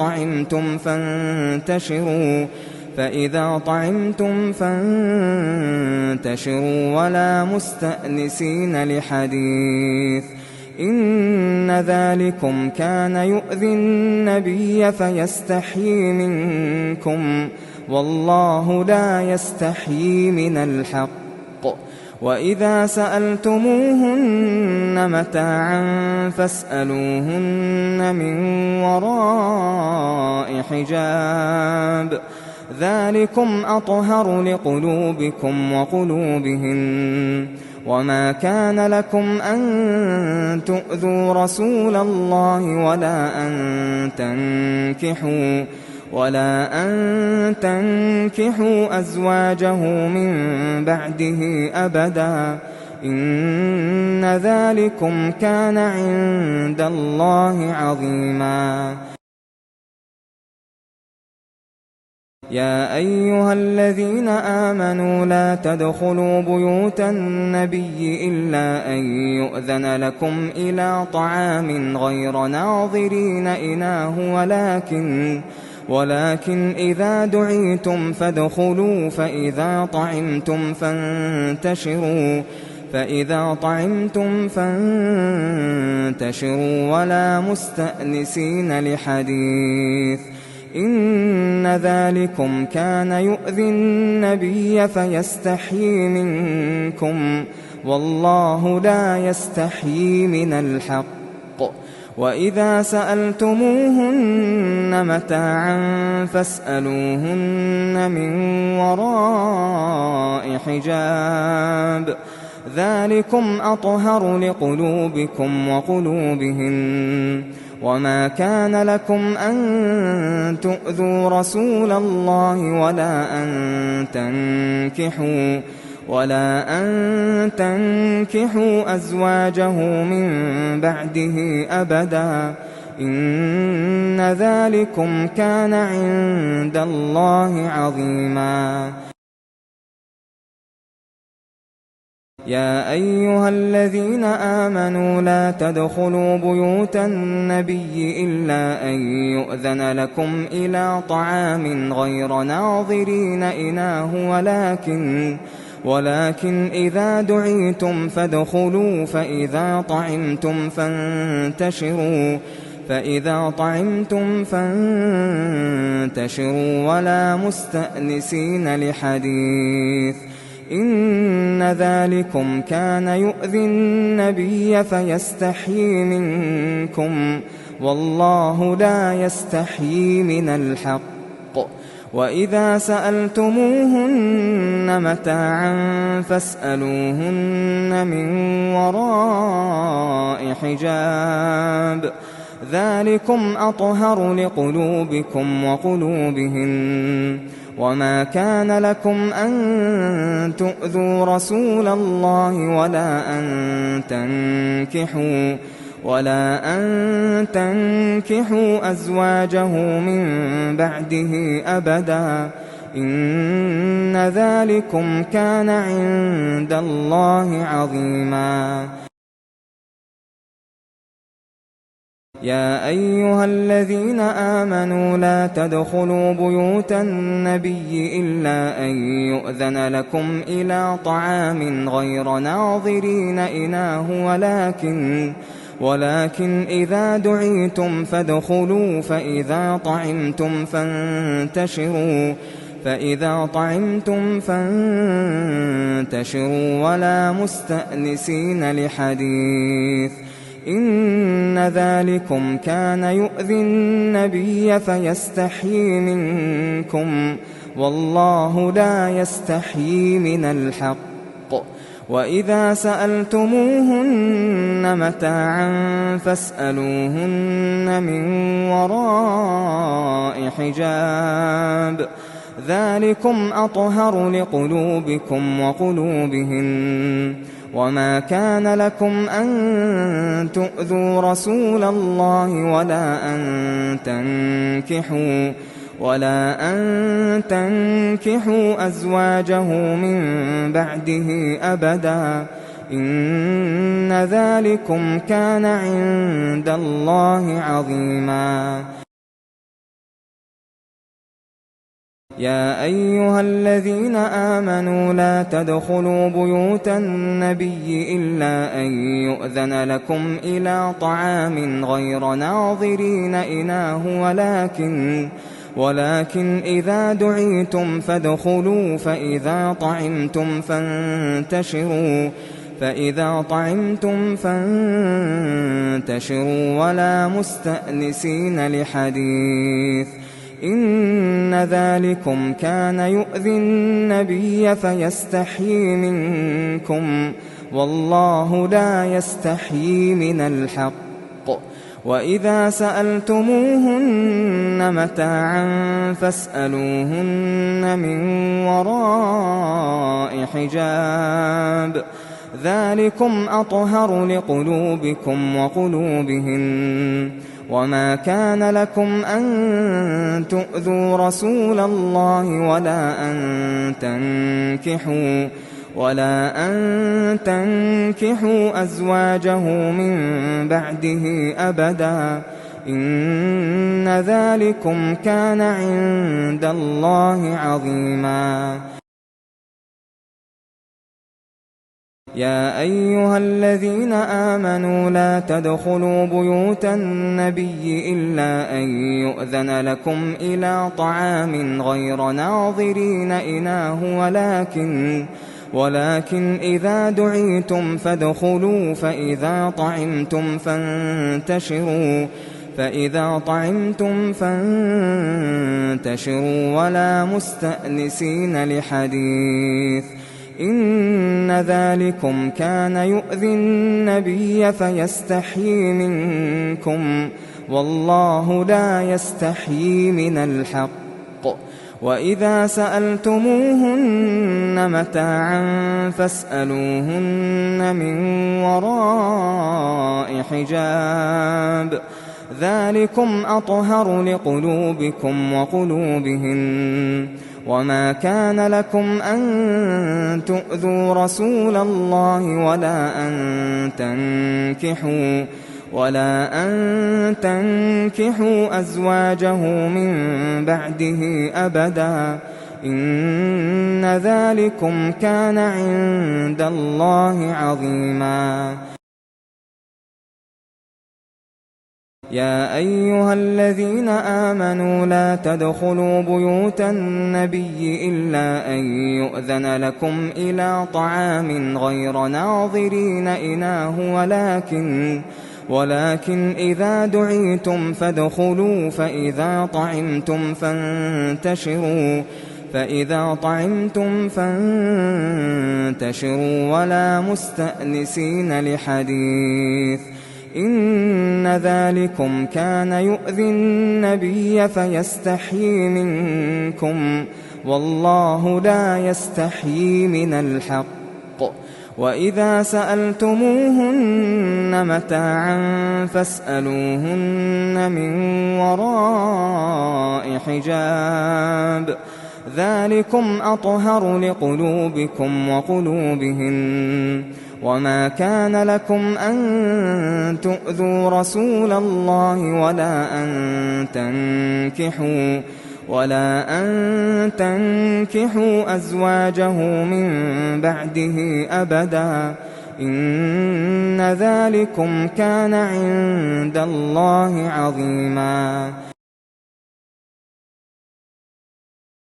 طعمتم فانتشروا ولا مستأنسين لحديث إن ذلكم كان يؤذي النبي فيستحيي منكم والله لا يستحيي من الحق. وإذا سألتموهن متاعا فاسألوهن من وراء حجاب ذلكم أطهر لقلوبكم وقلوبهن. وما كان لكم أن تؤذوا رسول الله ولا أن تنكحوا أزواجه من بعده أبدا إن ذلكم كان عند الله عظيما. يا أيها الذين آمنوا لا تدخلوا بيوت النبي إلا أن يؤذن لكم إلى طعام غير ناظرين إناه ولكن إذا دعيتم فادخلوا فإذا طعمتم فانتشروا ولا مستأنسين لحديث إن ذلكم كان يؤذي النبي فيستحيي منكم والله لا يستحيي من الحق. وإذا سألتموهن متاعا فاسألوهن من وراء حجاب ذلكم أطهر لقلوبكم وقلوبهن. وما كان لكم أن تؤذوا رسول الله ولا أن تنكحوا أزواجه من بعده أبدا إن ذلكم كان عند الله عظيما. يا أيها الذين آمنوا لا تدخلوا بيوت النبي إلا أن يؤذن لكم إلى طعام غير ناظرين إناه ولكن إذا دعيتم فادخلوا فإذا طعمتم فانتشروا ولا مستأنسين لحديث إن ذلكم كان يؤذي النبي فيستحيي منكم والله لا يستحيي من الحق وإذا سألتموهن متاعا فاسألوهن من وراء حجاب ذلكم أطهر لقلوبكم وقلوبهن وما كان لكم أن تؤذوا رسول الله ولا أن تنكحوا أزواجه من بعده أبدا إن ذلكم كان عند الله عظيما يا أيها الذين آمنوا لا تدخلوا بيوت النبي إلا أن يؤذن لكم إلى طعام غير ناظرين إناه ولكن إذا دعيتم فادخلوا فإذا طعمتم فانتشروا ولا مستأنسين لحديث إن ذلكم كان يؤذي النبي فيستحيي منكم والله لا يستحيي من الحق وإذا سألتموهن متاعا فاسألوهن من وراء حجاب ذلكم أطهر لقلوبكم وقلوبهن وما كان لكم أن تؤذوا رسول الله ولا أن تنكحوا أزواجه من بعده أبدا إن ذلكم كان عند الله عظيما يا أيها الذين آمنوا لا تدخلوا بيوت النبي إلا أن يؤذن لكم إلى طعام غير ناظرين إناه ولكن إذا دعيتم فادخلوا فإذا طعمتم فانتشروا ولا مستأنسين لحديث إن ذلكم كان يؤذي النبي فيستحيي منكم والله لا يستحيي من الحق وإذا سألتموهن متاعا فاسألوهن من وراء حجاب ذلكم أطهر لقلوبكم وقلوبهن وما كان لكم أن تؤذوا رسول الله ولا أن تنكحوا أزواجه من بعده أبدا إن ذلكم كان عند الله عظيما يا أيها الذين آمنوا لا تدخلوا بيوت النبي إلا أن يؤذن لكم إلى طعام غير ناظرين إناه ولكن إذا دعيتم فادخلوا فإذا طعمتم فانتشروا ولا مستأنسين لحديث إن ذلكم كان يؤذي النبي فيستحيي منكم والله لا يستحيي من الحق وإذا سألتموهن متاعا فاسألوهن من وراء حجاب ذلكم أطهر لقلوبكم وقلوبهن وما كان لكم أن تؤذوا رسول الله ولا أن تنكحوا أزواجه من بعده أبدا إن ذلكم كان عند الله عظيما. يا أيها الذين آمنوا لا تدخلوا بيوت النبي إلا أن يؤذن لكم إلى طعام غير ناظرين إناه ولكن إذا دعيتم فادخلوا فإذا طعمتم فانتشروا ولا مستأنسين لحديث إن ذلكم كان يؤذي النبي فيستحيي منكم والله لا يستحيي من الحق وإذا سألتموهن متاعا فاسألوهن من وراء حجاب ذلكم أطهر لقلوبكم وقلوبهن وما كان لكم أن تؤذوا رسول الله ولا أن تنكحوا أزواجه من بعده أبدا إن ذلكم كان عند الله عظيما.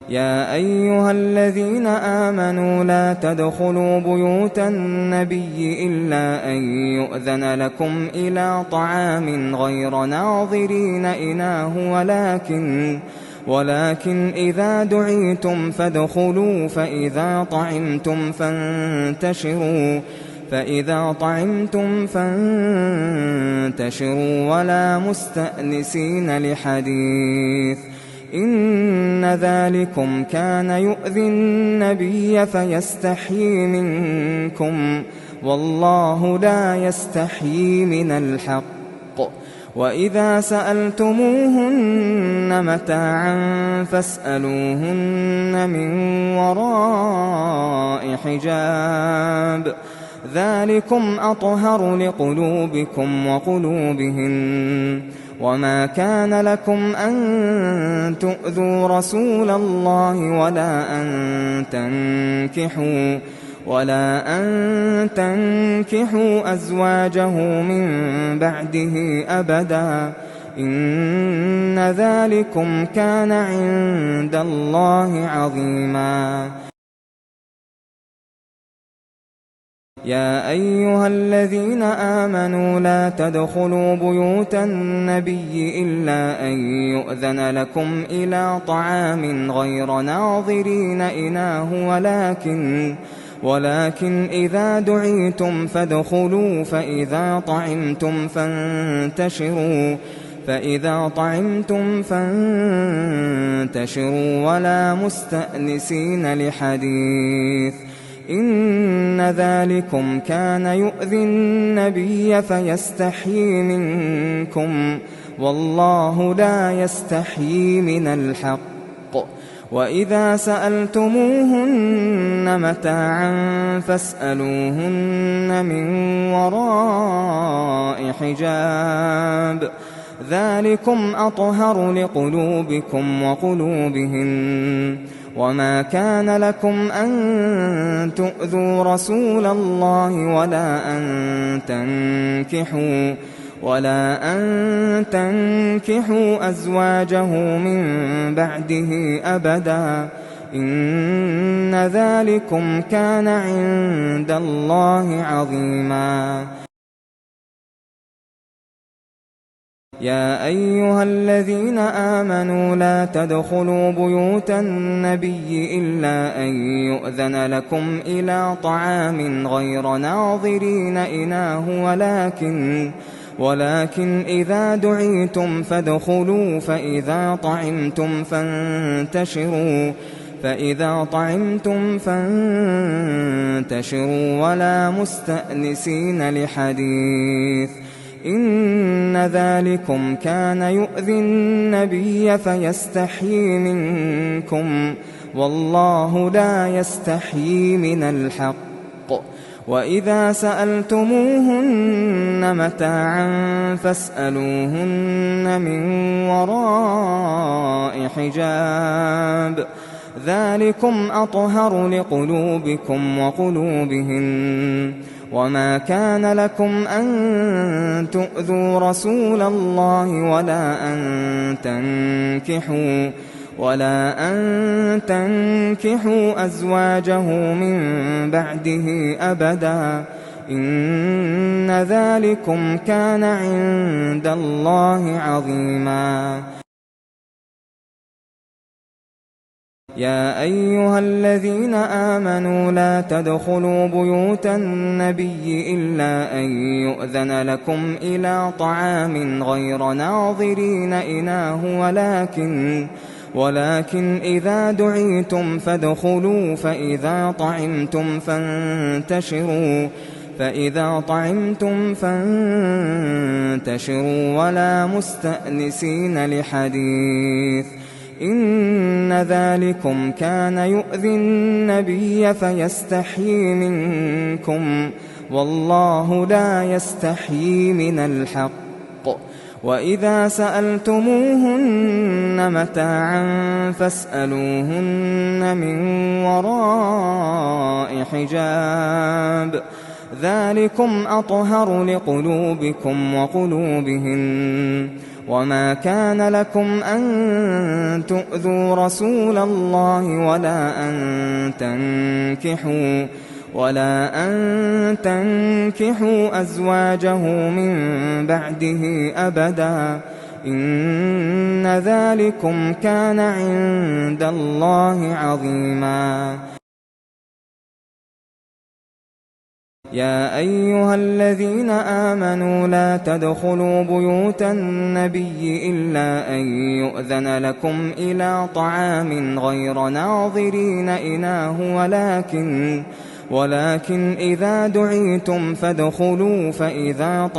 يا أيها الذين آمنوا لا تدخلوا بيوت النبي إلا أن يؤذن لكم إلى طعام غير ناظرين إناه ولكن إذا دعيتم فادخلوا فإذا طعمتم فانتشروا ولا مستأنسين لحديث إن ذلكم كان يؤذي النبي فيستحيي منكم والله لا يستحيي من الحق وإذا سألتموهن متاعا فاسألوهن من وراء حجاب ذلكم أطهر لقلوبكم وقلوبهن وما كان لكم أن تؤذوا رسول الله ولا أن تنكحوا أزواجه من بعده أبدا إن ذلكم كان عند الله عظيما. يا أيها الذين آمنوا لا تدخلوا بيوت النبي إلا أن يؤذن لكم إلى طعام غير ناظرين إناه ولكن إذا دعيتم فادخلوا فإذا طعمتم فانتشروا ولا مستأنسين لحديث إن ذلكم كان يؤذي النبي فيستحيي منكم والله لا يستحيي من الحق وإذا سألتموهن متاعا فاسألوهن من وراء حجاب ذلكم أطهر لقلوبكم وقلوبهن وما كان لكم أن تؤذوا رسول الله ولا أن تنكحوا أزواجه من بعده أبدا إن ذلكم كان عند الله عظيما. يا أيها الذين آمنوا لا تدخلوا بيوت النبي إلا أن يؤذن لكم إلى طعام غير ناظرين إناه ولكن إذا دعيتم فادخلوا فإذا طعمتم فانتشروا ولا مستأنسين لحديث إن ذلكم كان يؤذي النبي فيستحيي منكم والله لا يستحيي من الحق وإذا سألتموهن متاعا فاسألوهن من وراء حجاب ذلكم أطهر لقلوبكم وقلوبهن. وما كان لكم أن تؤذوا رسول الله ولا أن تنكحوا أزواجه من بعده أبدا، إن ذلكم كان عند الله عظيما. يا أيها الذين آمنوا لا تدخلوا بيوت النبي إلا أن يؤذن لكم إلى طعام غير ناظرين إناه ولكن إذا دعيتم فادخلوا فإذا طعمتم فانتشروا ولا مستأنسين لحديث، إن ذلكم كان يؤذي النبي فيستحيي منكم، والله لا يستحيي من الحق. وإذا سألتموهن متاعا فاسألوهن من وراء حجاب، ذلكم أطهر لقلوبكم وقلوبهن. وما كان لكم أن تؤذوا رسول الله ولا أن تنكحوا أزواجه من بعده أبدا، إن ذلكم كان عند الله عظيما. يا أيها الذين آمنوا لا تدخلوا بيوت النبي إلا أن يؤذن لكم إلى طعام غير ناظرين إناه ولكن إذا دعيتم فادخلوا فإذا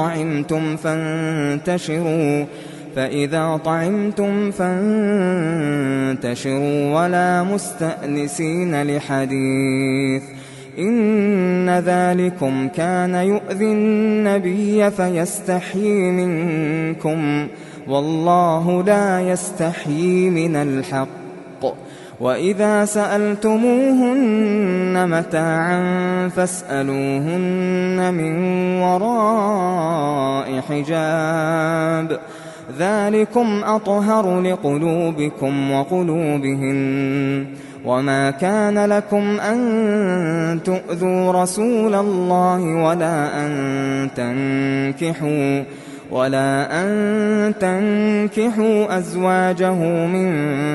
طعمتم فانتشروا ولا مستأنسين لحديث، إن ذلكم كان يؤذي النبي فيستحيي منكم، والله لا يستحيي من الحق. وإذا سألتموهن متاعا فاسألوهن من وراء حجاب، ذلكم أطهر لقلوبكم وقلوبهن. وما كان لكم أن تؤذوا رسول الله ولا أن تنكحوا أزواجه من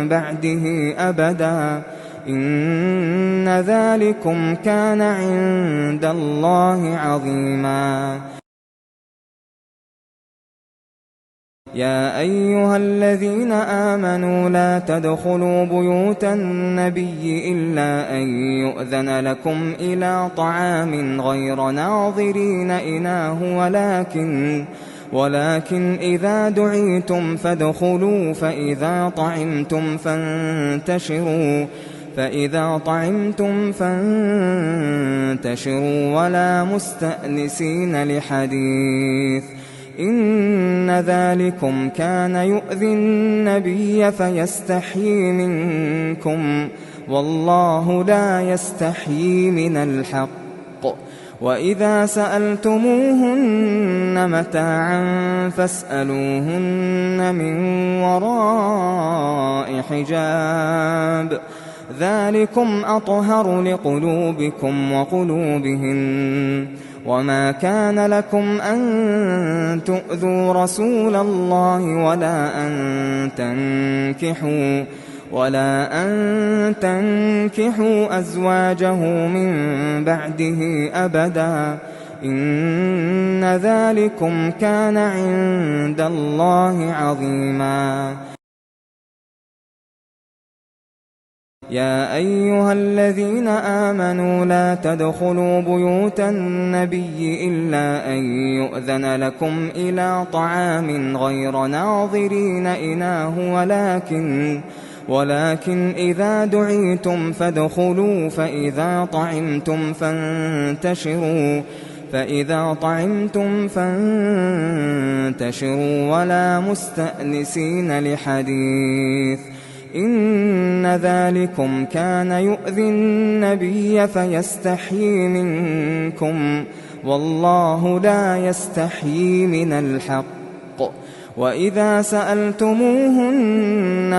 بعده أبدا، إن ذلكم كان عند الله عظيما. يا أيها الذين آمنوا لا تدخلوا بيوت النبي إلا أن يؤذن لكم إلى طعام غير ناظرين إناه ولكن إذا دعيتم فادخلوا فإذا طعمتم فانتشروا ولا مستأنسين لحديث، إن ذلكم كان يؤذي النبي فيستحيي منكم، والله لا يستحيي من الحق. وإذا سألتموهن متاعا فاسألوهن من وراء حجاب، ذلكم أطهر لقلوبكم وقلوبهن. وما كان لكم أن تؤذوا رسول الله ولا أن تنكحوا أزواجه من بعده أبدا، إن ذلكم كان عند الله عظيما. يا أيها الذين آمنوا لا تدخلوا بيوت النبي إلا أن يؤذن لكم إلى طعام غير ناظرين إناه ولكن إذا دعيتم فادخلوا فإذا طعمتم فانتشروا ولا مستأنسين لحديث، إن ذلكم كان يؤذي النبي فيستحيي منكم، والله لا يستحيي من الحق. وإذا سألتموهن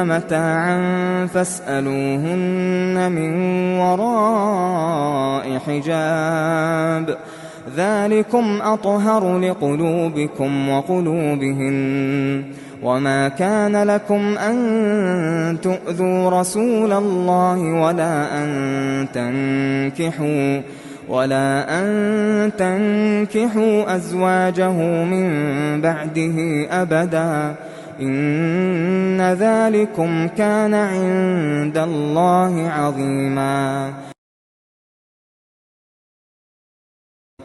متاعا فاسألوهن من وراء حجاب، ذلكم أطهر لقلوبكم وقلوبهن. وما كان لكم أن تؤذوا رسول الله ولا أن تنكحوا أزواجه من بعده أبدا، إن ذلكم كان عند الله عظيما.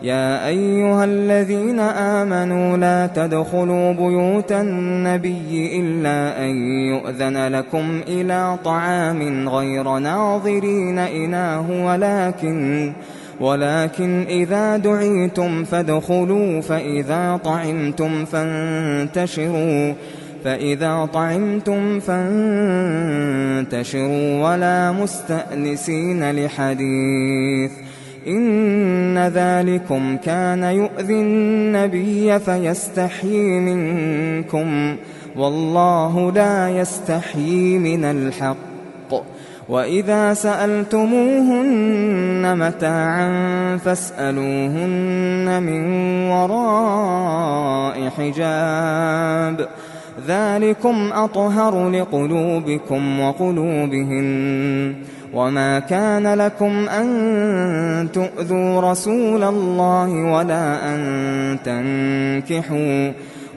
يا أيها الذين آمنوا لا تدخلوا بيوت النبي إلا أن يؤذن لكم إلى طعام غير ناظرين إناه، ولكن إذا دعيتم فادخلوا، فإذا طعمتم فانتشروا ولا مستأنسين لحديث، إن ذلكم كان يؤذي النبي فيستحيي منكم، والله لا يستحيي من الحق. وإذا سألتموهن متاعا فاسألوهن من وراء حجاب، ذلكم أطهر لقلوبكم وقلوبهن. وما كان لكم أن تؤذوا رسول الله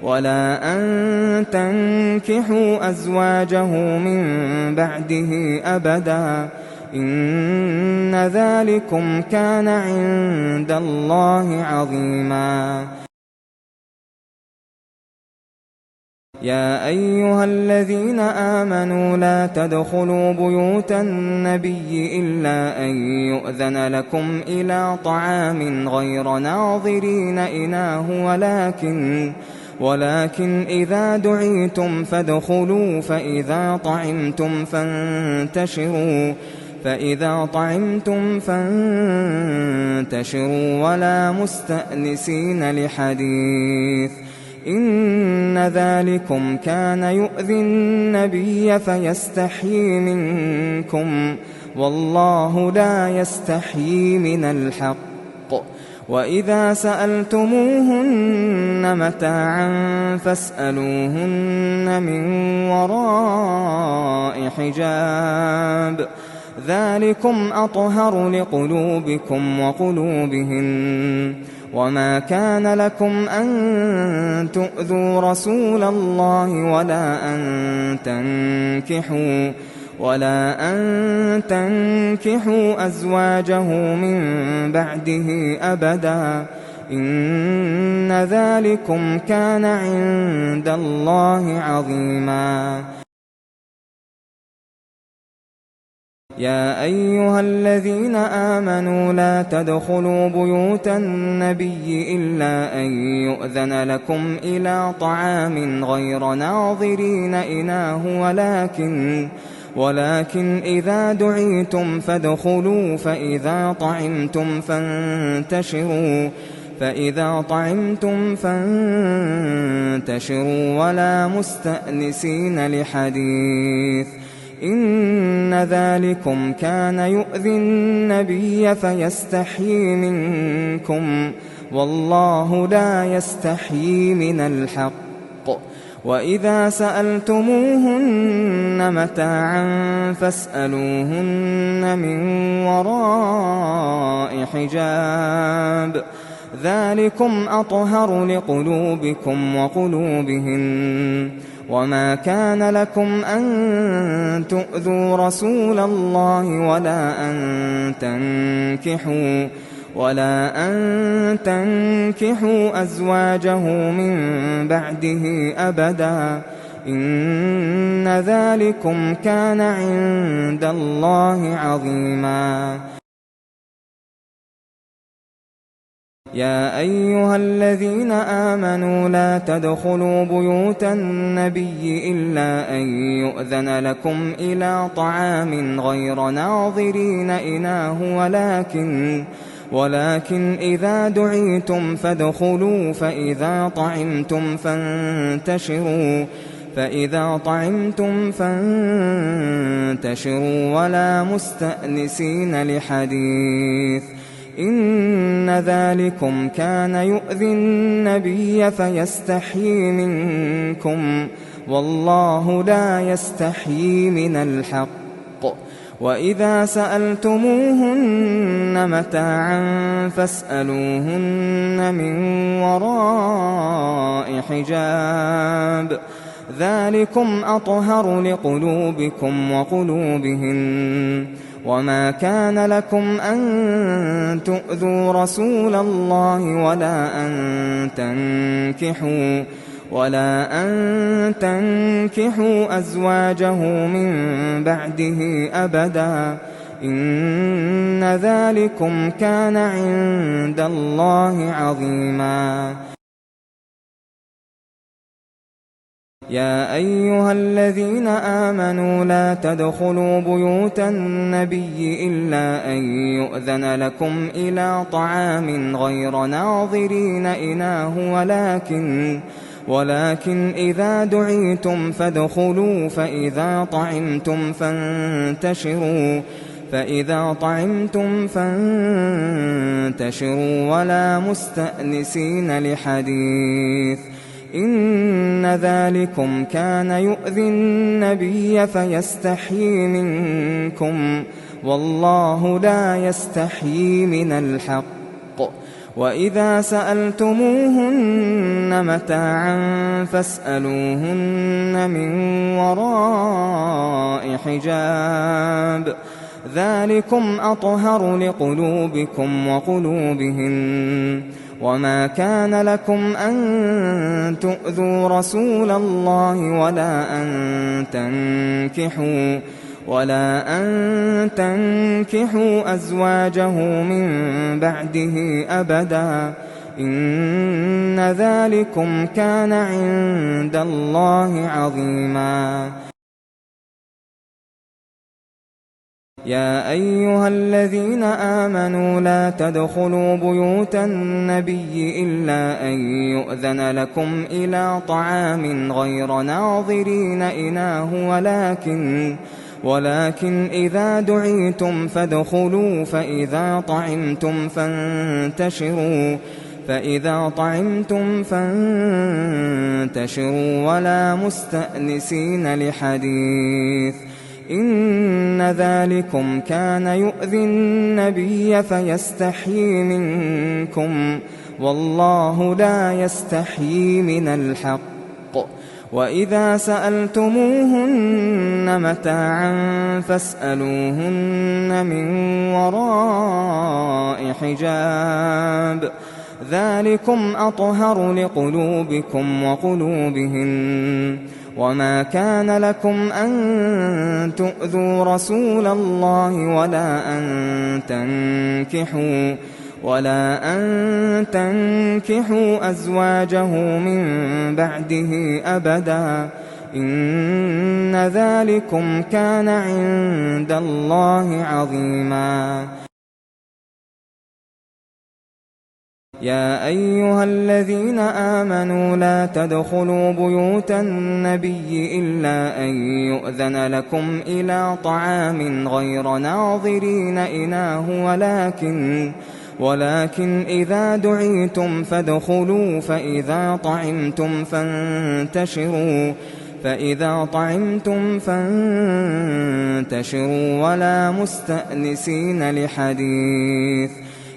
ولا أن تنكحوا أزواجه من بعده أبدا، إن ذلكم كان عند الله عظيما. يا أيها الذين آمنوا لا تدخلوا بيوت النبي إلا أن يؤذن لكم إلى طعام غير ناظرين إناه، ولكن إذا دعيتم فادخلوا، فإذا طعمتم فانتشروا ولا مستأنسين لحديث، إن ذلكم كان يؤذي النبي فيستحيي منكم، والله لا يستحيي من الحق. وإذا سألتموهن متاعا فاسألوهن من وراء حجاب، ذلكم أطهر لقلوبكم وقلوبهن. وما كان لكم أن تؤذوا رسول الله ولا أن تنكحوا أزواجه من بعده أبدا، إن ذلكم كان عند الله عظيما. يا أيها الذين آمنوا لا تدخلوا بيوت النبي إلا أن يؤذن لكم إلى طعام غير ناظرين إناه، ولكن إذا دعيتم فادخلوا، فإذا طعمتم فانتشروا ولا مستأنسين لحديث، إن ذلكم كان يؤذي النبي فيستحيي منكم، والله لا يستحيي من الحق. وإذا سألتموهن متاعا فاسألوهن من وراء حجاب، ذلكم أطهر لقلوبكم وقلوبهن. وما كان لكم أن تؤذوا رسول الله ولا أن تنكحوا أزواجه من بعده أبدا، إن ذلكم كان عند الله عظيما. يا أيها الذين آمنوا لا تدخلوا بيوت النبي إلا أن يؤذن لكم إلى طعام غير ناظرين إناه ولكن إذا دعيتم فادخلوا فإذا طعمتم فانتشروا ولا مستأنسين لحديث إن ذلكم كان يؤذي النبي فيستحيي منكم والله لا يستحيي من الحق وإذا سألتموهن متاعا فاسألوهن من وراء حجاب ذلكم أطهر لقلوبكم وقلوبهن وما كان لكم أن تؤذوا رسول الله ولا أن تنكحوا أزواجه من بعده أبدا إن ذلكم كان عند الله عظيما يا أيها الذين آمنوا لا تدخلوا بيوت النبي إلا أن يؤذن لكم إلى طعام غير ناظرين إناه ولكن إذا دعيتم فادخلوا فإذا طعمتم فانتشروا ولا مستأنسين لحديث إن ذلكم كان يؤذي النبي فيستحيي منكم والله لا يستحيي من الحق وإذا سألتموهن متاعا فاسألوهن من وراء حجاب ذلكم أطهر لقلوبكم وقلوبهن وما كان لكم أن تؤذوا رسول الله ولا أن تنكحوا أزواجه من بعده أبدا إن ذلكم كان عند الله عظيما يا أيها الذين آمنوا لا تدخلوا بيوت النبي إلا أن يؤذن لكم إلى طعام غير ناظرين إناه ولكن إذا دعيتم فادخلوا فإذا طعمتم فانتشروا ولا مستأنسين لحديث إن ذلكم كان يؤذي النبي فيستحيي منكم والله لا يستحيي من الحق وإذا سألتموهن متاعا فاسألوهن من وراء حجاب ذلكم أطهر لقلوبكم وقلوبهن وما كان لكم أن تؤذوا رسول الله ولا أن تنكحوا أزواجه من بعده أبدا إن ذلكم كان عند الله عظيما يا أيها الذين آمنوا لا تدخلوا بيوت النبي إلا أن يؤذن لكم إلى طعام غير ناظرين إناه ولكن إذا دعيتم فادخلوا فإذا طعمتم فانتشروا ولا مستأنسين لحديث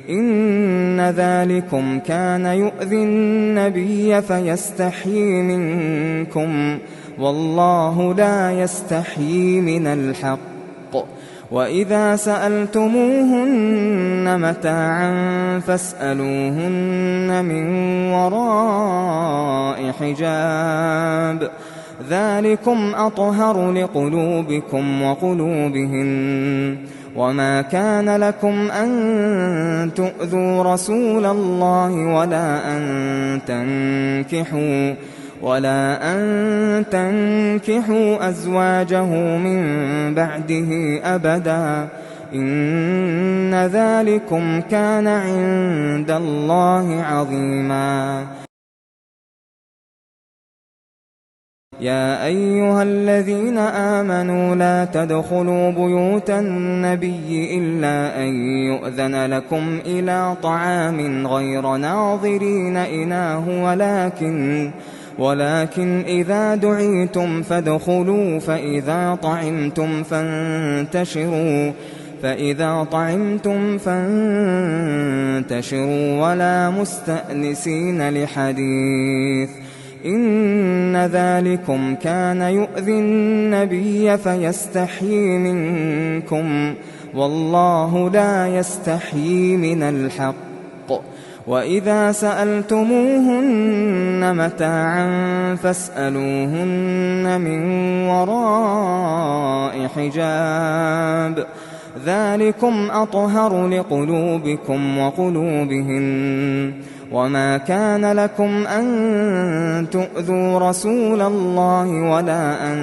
إن ذلكم كان يؤذي النبي فيستحيي منكم والله لا يستحيي من الحق وإذا سألتموهن متاعا فاسألوهن من وراء حجاب ذلكم أطهر لقلوبكم وقلوبهن. وما كان لكم أن تؤذوا رسول الله ولا أن تنكحوا أزواجه من بعده أبدا، إن ذلكم كان عند الله عظيما. يا أيها الذين آمنوا لا تدخلوا بيوت النبي إلا أن يؤذن لكم إلى طعام غير ناظرين إناه ولكن إذا دعيتم فادخلوا فإذا طعمتم فانتشروا ولا مستأنسين لحديث، إن ذلكم كان يؤذي النبي فيستحيي منكم، والله لا يستحيي من الحق. وإذا سألتموهن متاعا فاسألوهن من وراء حجاب، ذلكم أطهر لقلوبكم وقلوبهن. وما كان لكم أن تؤذوا رسول الله ولا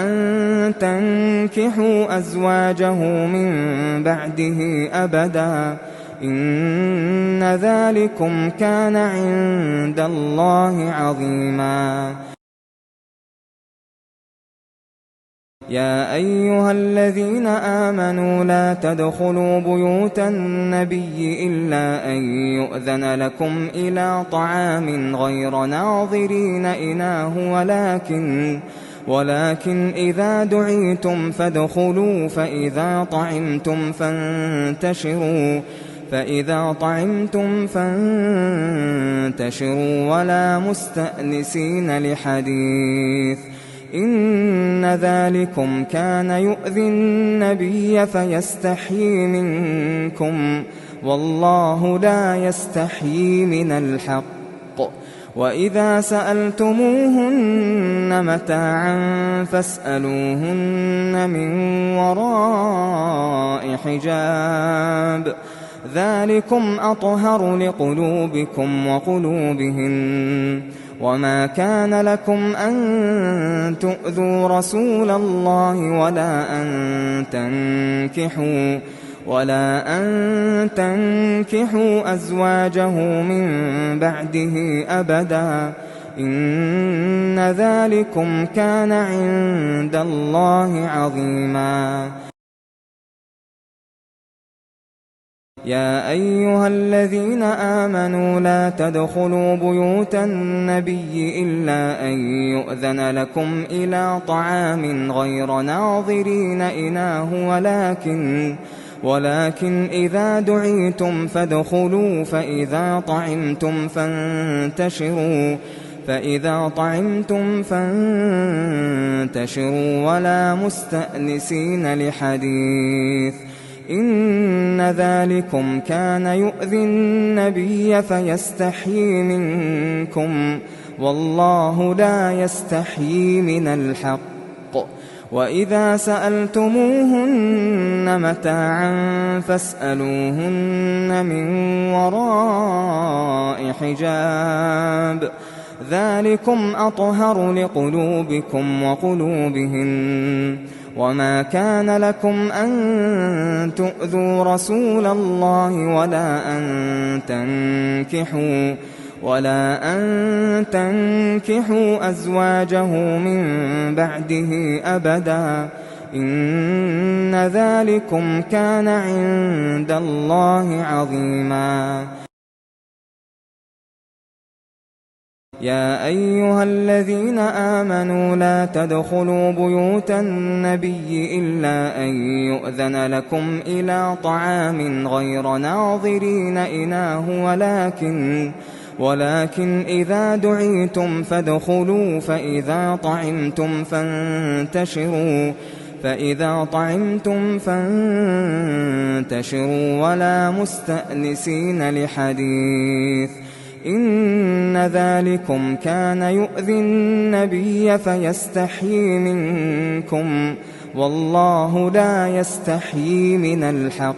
أن تنكحوا أزواجه من بعده أبدا، إن ذلكم كان عند الله عظيما. يا أيها الذين آمنوا لا تدخلوا بيوت النبي إلا أن يؤذن لكم إلى طعام غير ناظرين إناه ولكن إذا دعيتم فادخلوا فإذا طعمتم فانتشروا ولا مستأنسين لحديث، إن ذلكم كان يؤذي النبي فيستحيي منكم، والله لا يستحيي من الحق. وإذا سألتموهن متاعا فاسألوهن من وراء حجاب، ذلكم أطهر لقلوبكم وقلوبهن. وما كان لكم أن تؤذوا رسول الله ولا أن تنكحوا أزواجه من بعده أبدا، إن ذلكم كان عند الله عظيما. يا أيها الذين آمنوا لا تدخلوا بيوت النبي إلا أن يؤذن لكم إلى طعام غير ناظرين إناه ولكن إذا دعيتم فادخلوا فإذا طعمتم فانتشروا ولا مستأنسين لحديث، إن ذلكم كان يؤذي النبي فيستحيي منكم، والله لا يستحيي من الحق. وإذا سألتموهن متاعا فاسألوهن من وراء حجاب، ذلكم أطهر لقلوبكم وقلوبهن. وما كان لكم أن تؤذوا رسول الله ولا أن تنكحوا أزواجه من بعده أبدا، إن ذلكم كان عند الله عظيما. يا أيها الذين آمنوا لا تدخلوا بيوت النبي إلا أن يؤذن لكم إلى طعام غير ناظرين إناه ولكن إذا دعيتم فادخلوا فإذا طعمتم فانتشروا ولا مستأنسين لحديث، إن ذلكم كان يؤذي النبي فيستحيي منكم، والله لا يستحيي من الحق.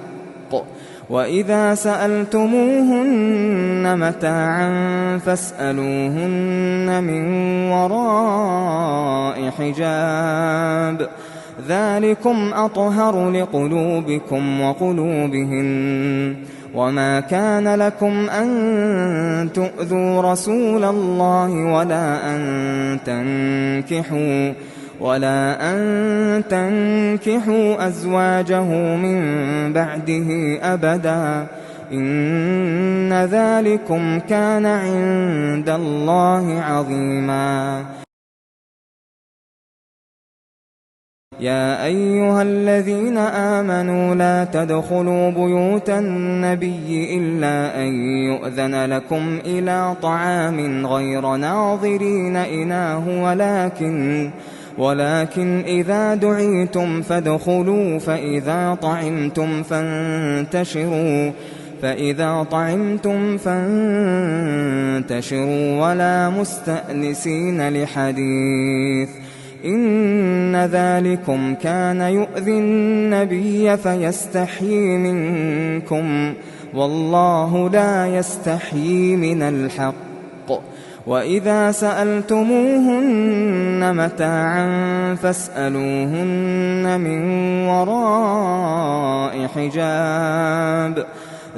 وإذا سألتموهن متاعا فاسألوهن من وراء حجاب، ذلكم أطهر لقلوبكم وقلوبهن. وما كان لكم أن تؤذوا رسول الله ولا أن تنكحوا أزواجه من بعده أبدا، إن ذلكم كان عند الله عظيما. يا أيها الذين آمنوا لا تدخلوا بيوت النبي إلا أن يؤذن لكم إلى طعام غير ناظرين إناه، ولكن إذا دعيتم فادخلوا، فإذا طعمتم فانتشروا ولا مستأنسين لحديث، إن ذلكم كان يؤذي النبي فيستحيي منكم، والله لا يستحيي من الحق. وإذا سألتموهن متاعا فاسألوهن من وراء حجاب،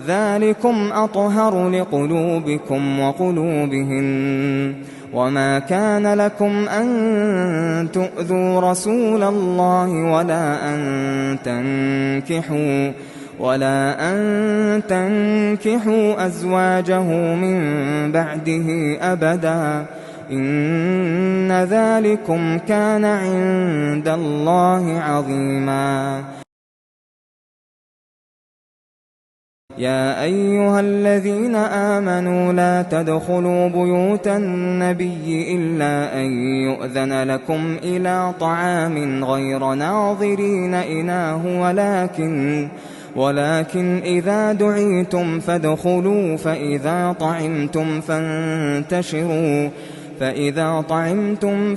ذلكم أطهر لقلوبكم وقلوبهن. وما كان لكم أن تؤذوا رسول الله ولا أن تنكحوا أزواجه من بعده أبدا، إن ذلكم كان عند الله عظيما. يا أيها الذين آمنوا لا تدخلوا بيوت النبي إلا أن يؤذن لكم إلى طعام غير ناظرين إناه، ولكن إذا دعيتم فادخلوا، فإذا طعمتم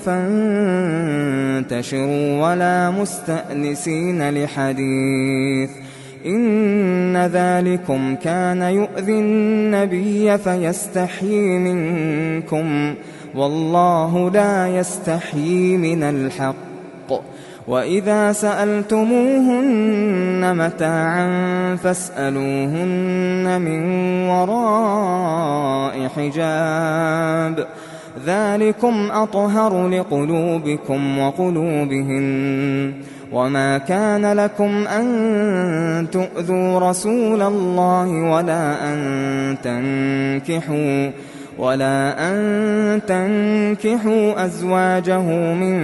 فانتشروا ولا مستأنسين لحديث، إن ذلكم كان يؤذي النبي فيستحيي منكم، والله لا يستحيي من الحق. وإذا سألتموهن متاعا فاسألوهن من وراء حجاب، ذلكم أطهر لقلوبكم وقلوبهن. وما كان لكم أن تؤذوا رسول الله ولا أن تنكحوا أزواجه من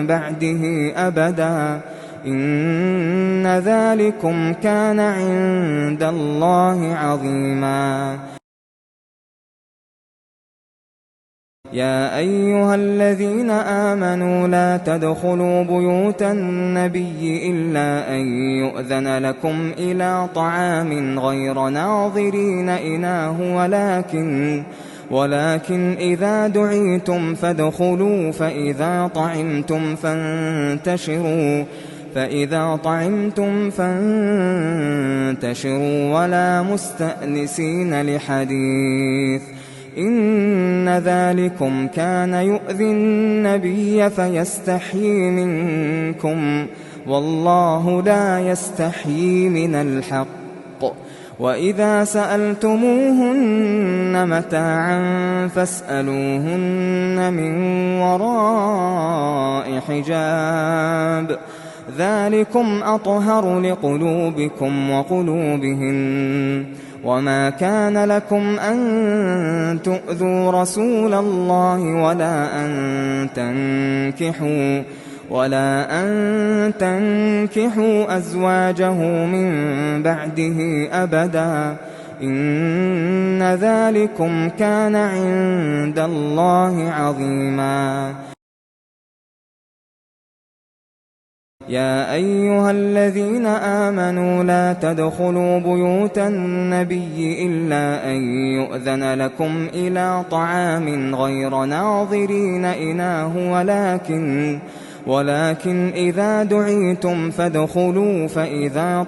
بعده أبدا، إن ذلكم كان عند الله عظيما. يا أيها الذين آمنوا لا تدخلوا بيوت النبي إلا أن يؤذن لكم إلى طعام غير ناظرين إناه، ولكن إذا دعيتم فادخلوا، فإذا طعمتم فانتشروا ولا مستأنسين لحديث، إن ذلكم كان يؤذي النبي فيستحيي منكم، والله لا يستحيي من الحق. وإذا سألتموهن متاعا فاسألوهن من وراء حجاب، ذلكم أطهر لقلوبكم وقلوبهن. وما كان لكم أن تؤذوا رسول الله ولا أن تنكحوا أزواجه من بعده أبدا، إن ذلكم كان عند الله عظيما. يا أيها الذين آمنوا لا تدخلوا بيوت النبي إلا أن يؤذن لكم إلى طعام غير ناظرين إناه ولكن إذا دعيتم فادخلوا فإذا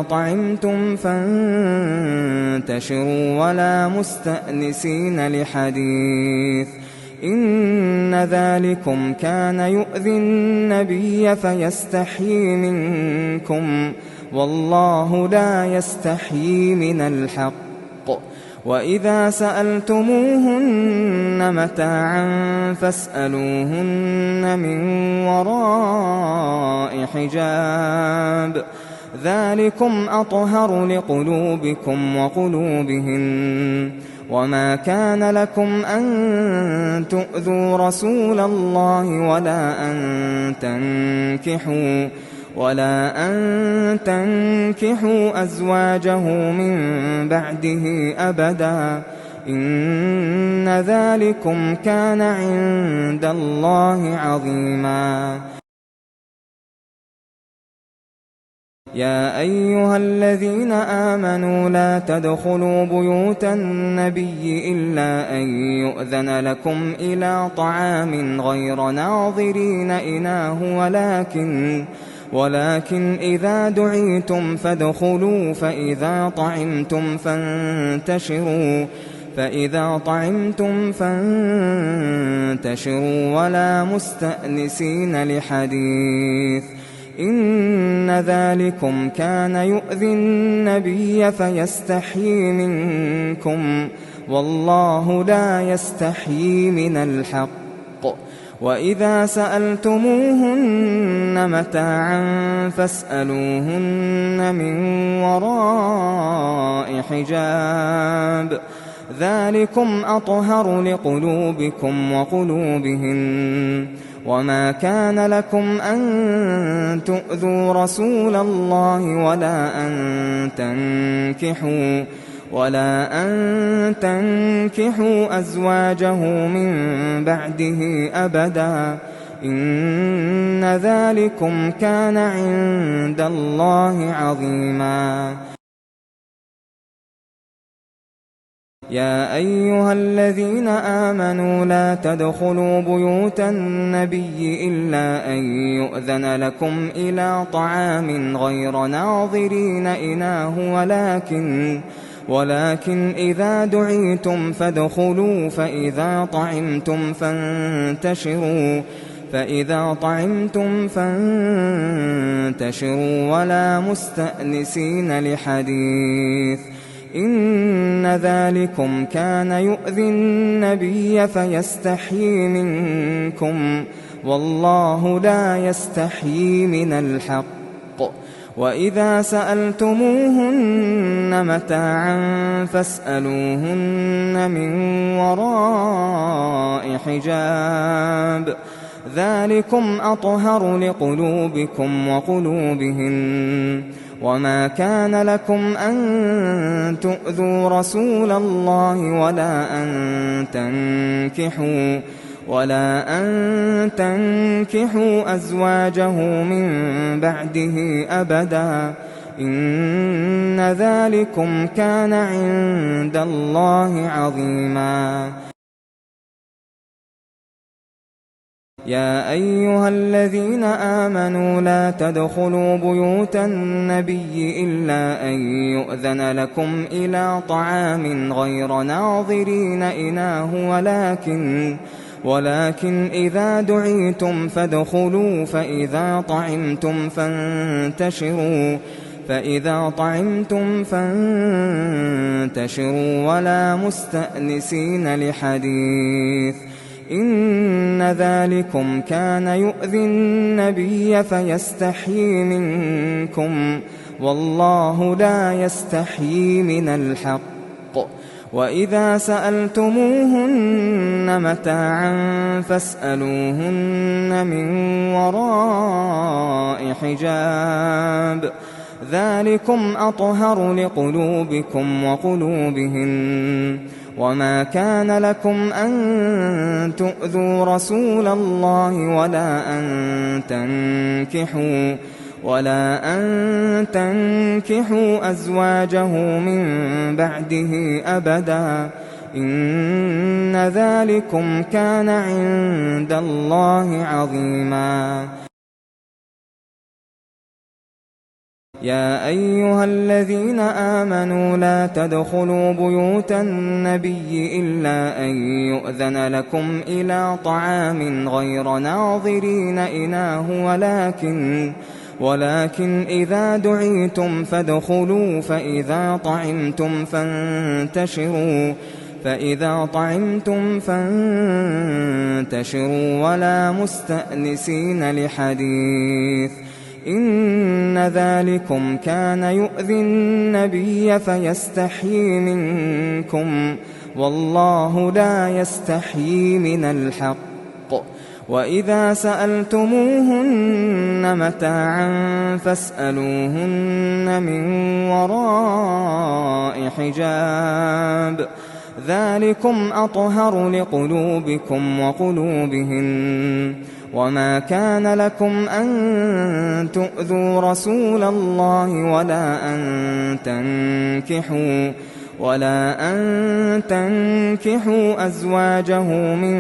طعمتم فانتشروا ولا مستأنسين لحديث إن ذلكم كان يؤذي النبي فيستحيي منكم والله لا يستحيي من الحق وإذا سألتموهن متاعا فاسألوهن من وراء حجاب ذلكم أطهر لقلوبكم وقلوبهن وما كان لكم أن تؤذوا رسول الله ولا أن تنكحوا أزواجه من بعده أبدا إن ذلكم كان عند الله عظيما يا أيها الذين آمنوا لا تدخلوا بيوت النبي إلا أن يؤذن لكم إلى طعام غير ناظرين إناه ولكن إذا دعيتم فادخلوا فإذا طعمتم فانتشروا ولا مستأنسين لحديث إن ذلكم كان يؤذي النبي فيستحيي منكم والله لا يستحيي من الحق وإذا سألتموهن متاعا فاسألوهن من وراء حجاب ذلكم أطهر لقلوبكم وقلوبهن وما كان لكم أن تؤذوا رسول الله ولا أن تنكحوا أزواجه من بعده أبدا إن ذلكم كان عند الله عظيما يا أيها الذين آمنوا لا تدخلوا بيوت النبي إلا أن يؤذن لكم إلى طعام غير ناظرين إناه ولكن إذا دعيتم فادخلوا فإذا طعمتم فانتشروا ولا مستأنسين لحديث إن ذلكم كان يؤذي النبي فيستحيي منكم والله لا يستحيي من الحق وإذا سألتموهن متاعا فاسألوهن من وراء حجاب ذلكم أطهر لقلوبكم وقلوبهن وما كان لكم أن تؤذوا رسول الله ولا أن تنكحوا أزواجه من بعده أبدا إن ذلكم كان عند الله عظيما يا أيها الذين آمنوا لا تدخلوا بيوت النبي إلا أن يؤذن لكم إلى طعام غير ناظرين إناه ولكن إذا دعيتم فادخلوا فإذا طعمتم فانتشروا ولا مستأنسين لحديث إن ذلكم كان يؤذي النبي فيستحيي منكم والله لا يستحيي من الحق وإذا سألتموهن متاعا فاسألوهن من وراء حجاب ذلكم أطهر لقلوبكم وقلوبهن وما كان لكم أن تؤذوا رسول الله ولا أن تنكحوا أزواجه من بعده أبدا إن ذلكم كان عند الله عظيما. يا أيها الذين آمنوا لا تدخلوا بيوت النبي إلا أن يؤذن لكم إلى طعام غير ناظرين إناه ولكن إذا دعيتم فادخلوا فإذا طعمتم فانتشروا ولا مستأنسين لحديث إن ذلكم كان يؤذي النبي فيستحيي منكم والله لا يستحيي من الحق. وإذا سألتموهن متاعا فاسألوهن من وراء حجاب ذلكم أطهر لقلوبكم وقلوبهن. وما كان لكم أن تؤذوا رسول الله ولا أن تنكحوا أزواجه من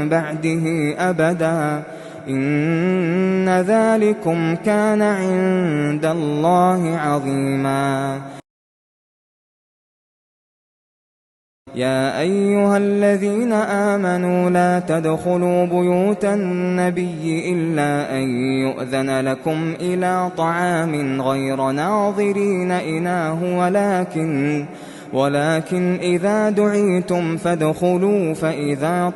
بعده أبدا إن ذلكم كان عند الله عظيما. يا أيها الذين آمنوا لا تدخلوا بيوت النبي إلا أن يؤذن لكم إلى طعام غير ناظرين إناه ولكن إذا دعيتم فادخلوا فإذا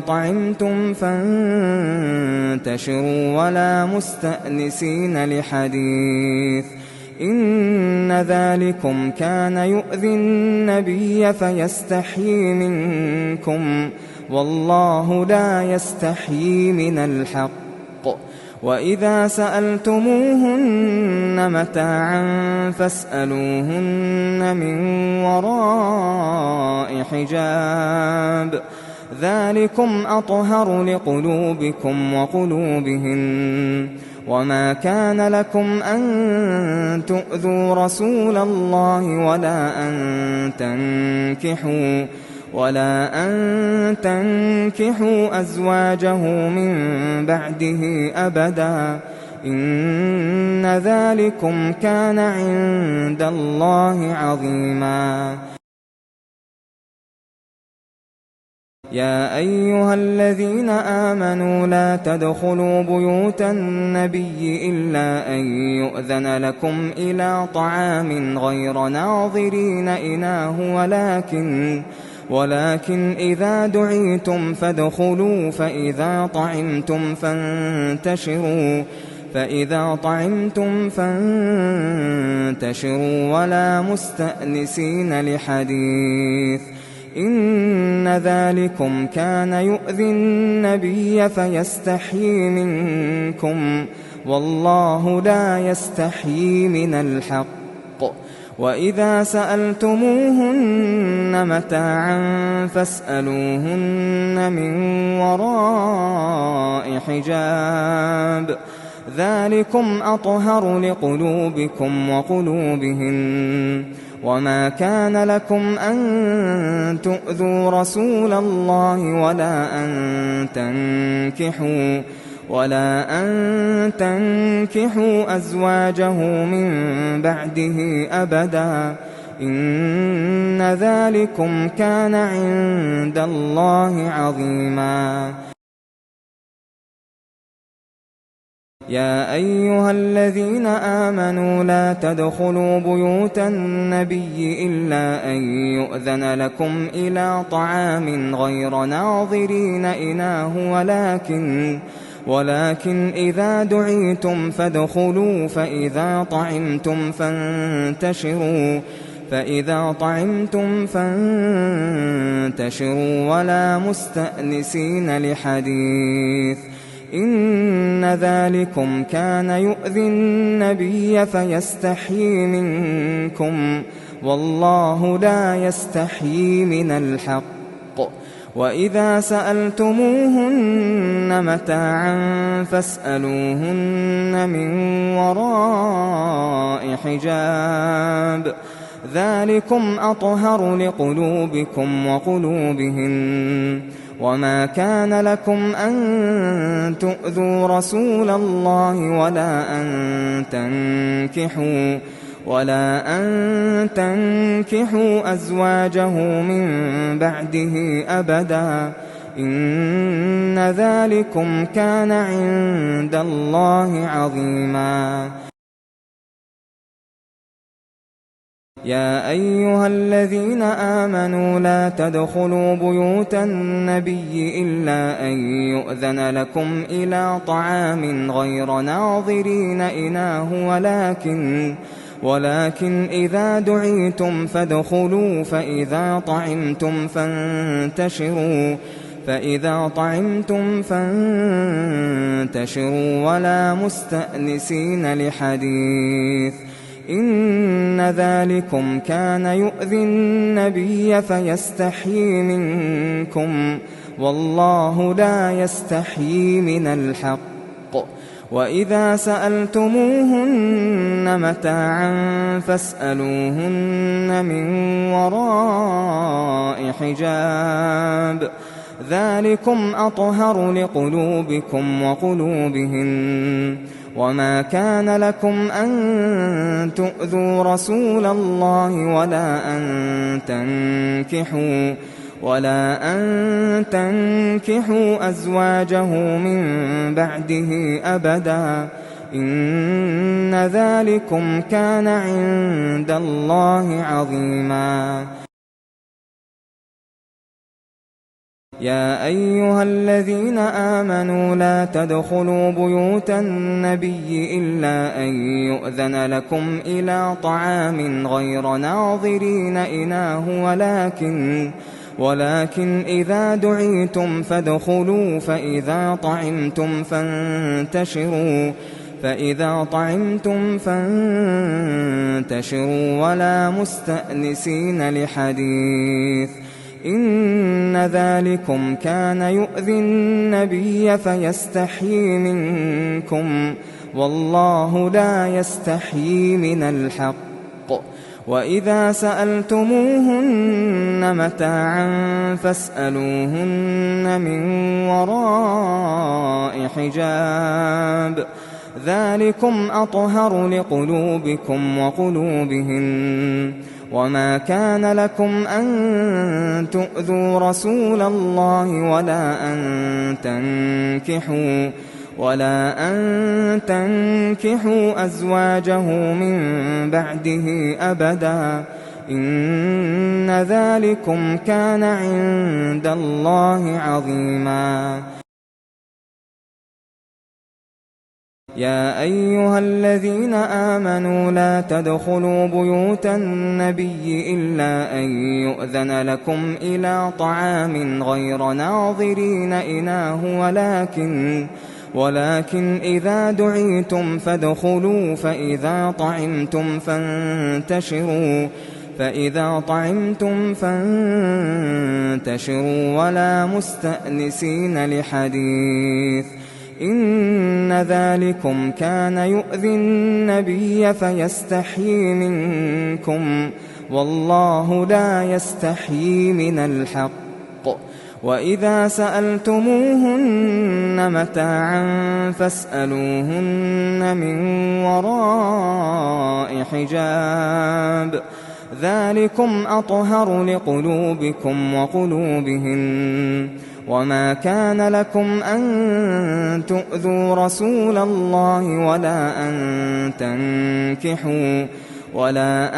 طعمتم فانتشروا ولا مستأنسين لحديث إن ذلكم كان يؤذي النبي فيستحيي منكم والله لا يستحيي من الحق. وإذا سألتموهن متاعا فاسألوهن من وراء حجاب ذلكم أطهر لقلوبكم وقلوبهن. وما كان لكم أن تؤذوا رسول الله ولا أن تنكحوا أزواجه من بعده أبدا إن ذلكم كان عند الله عظيما. يا أيها الذين آمنوا لا تدخلوا بيوت النبي إلا أن يؤذن لكم إلى طعام غير ناظرين إناه ولكن إذا دعيتم فادخلوا فإذا طعمتم فانتشروا ولا مستأنسين لحديث إن ذلكم كان يؤذي النبي فيستحيي منكم والله لا يستحيي من الحق. وإذا سألتموهن متاعا فاسألوهن من وراء حجاب ذلكم أطهر لقلوبكم وقلوبهن. وما كان لكم أن تؤذوا رسول الله ولا أن تنكحوا أزواجه من بعده أبدا إن ذلكم كان عند الله عظيما. يا أيها الذين آمنوا لا تدخلوا بيوت النبي إلا أن يؤذن لكم إلى طعام غير ناظرين إناه ولكن إذا دعيتم فادخلوا فإذا طعمتم فانتشروا ولا مستأنسين لحديث إن ذلكم كان يؤذي النبي فيستحيي منكم والله لا يستحيي من الحق. وإذا سألتموهن متاعا فاسألوهن من وراء حجاب ذلكم أطهر لقلوبكم وقلوبهن. وما كان لكم أن تؤذوا رسول الله ولا أن تنكحوا أزواجه من بعده أبدا إن ذلكم كان عند الله عظيما. يا أيها الذين آمنوا لا تدخلوا بيوت النبي إلا أن يؤذن لكم إلى طعام غير ناظرين إناه ولكن إذا دعيتم فادخلوا فإذا طعمتم فانتشروا ولا مستأنسين لحديث إن ذلكم كان يؤذي النبي فيستحيي منكم والله لا يستحيي من الحق. وإذا سألتموهن متاعا فاسألوهن من وراء حجاب ذلكم أطهر لقلوبكم وقلوبهن. وما كان لكم أن تؤذوا رسول الله ولا أن تنكحوا أزواجه من بعده أبدا إن ذلكم كان عند الله عظيما. يا أيها الذين آمنوا لا تدخلوا بيوت النبي إلا أن يؤذن لكم إلى طعام غير ناظرين إناه ولكن إذا دعيتم فادخلوا فإذا طعمتم فانتشروا ولا مستأنسين لحديث إن ذلكم كان يؤذي النبي فيستحيي منكم والله لا يستحيي من الحق. وإذا سألتموهن متاعا فاسألوهن من وراء حجاب ذلكم أطهر لقلوبكم وقلوبهن. وما كان لكم أن تؤذوا رسول الله ولا أن تنكحوا أزواجه من بعده أبدا إن ذلكم كان عند الله عظيما. يا أيها الذين آمنوا لا تدخلوا بيوت النبي إلا أن يؤذن لكم إلى طعام غير ناظرين إناه ولكن إذا دعيتم فادخلوا فإذا طعمتم فانتشروا ولا مستأنسين لحديث إن ذلكم كان يؤذي النبي فيستحيي منكم والله لا يستحيي من الحق. وإذا سألتموهن متاعا فاسألوهن من وراء حجاب ذلكم أطهر لقلوبكم وقلوبهن. وما كان لكم أن تؤذوا رسول الله ولا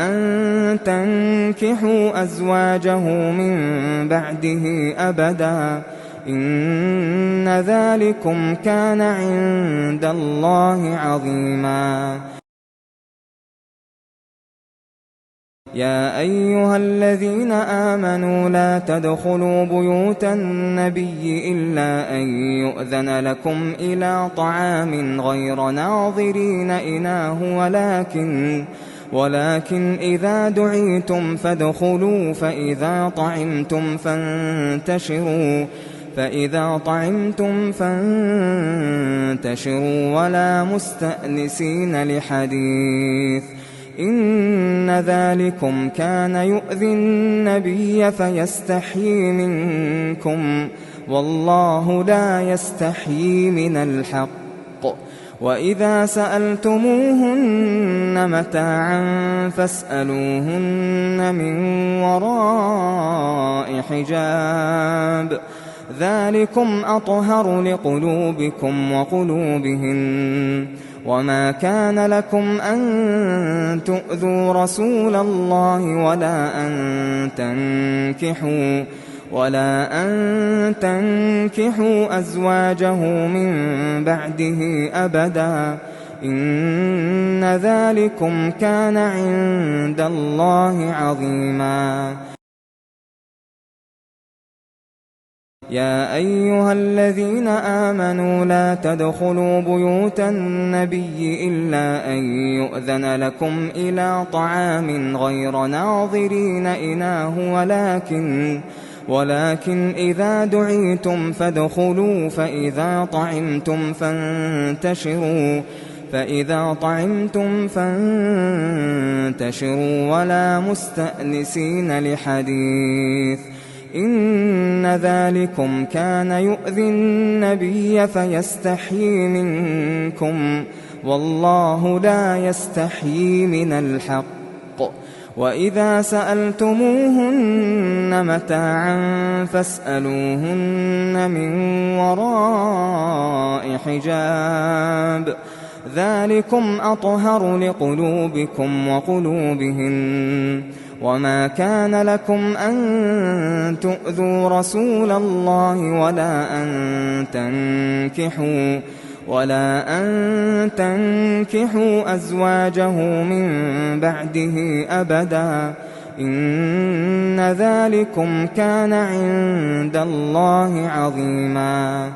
أن تنكحوا أزواجه من بعده أبدا إن ذلكم كان عند الله عظيما. يا أيها الذين آمنوا لا تدخلوا بيوت النبي إلا أن يؤذن لكم إلى طعام غير ناظرين إناه ولكن إذا دعيتم فادخلوا فإذا طعمتم فانتشروا ولا مستأنسين لحديث إن ذلكم كان يؤذي النبي فيستحيي منكم والله لا يستحيي من الحق وإذا سألتموهن متاعا فاسألوهن من وراء حجاب ذلكم أطهر لقلوبكم وقلوبهن وما كان لكم أن تؤذوا رسول الله ولا أن تنكحوا أزواجه من بعده أبدا إن ذلكم كان عند الله عظيما يا أيها الذين آمنوا لا تدخلوا بيوت النبي إلا أن يؤذن لكم إلى طعام غير ناظرين إناه ولكن إذا دعيتم فادخلوا فإذا طعمتم فانتشروا ولا مستأنسين لحديث إن ذلكم كان يؤذي النبي فيستحيي منكم والله لا يستحيي من الحق وإذا سألتموهن متاعا فاسألوهن من وراء حجاب ذلكم أطهر لقلوبكم وقلوبهن وما كان لكم أن تؤذوا رسول الله ولا أن تنكحوا أزواجه من بعده أبدا إن ذلكم كان عند الله عظيما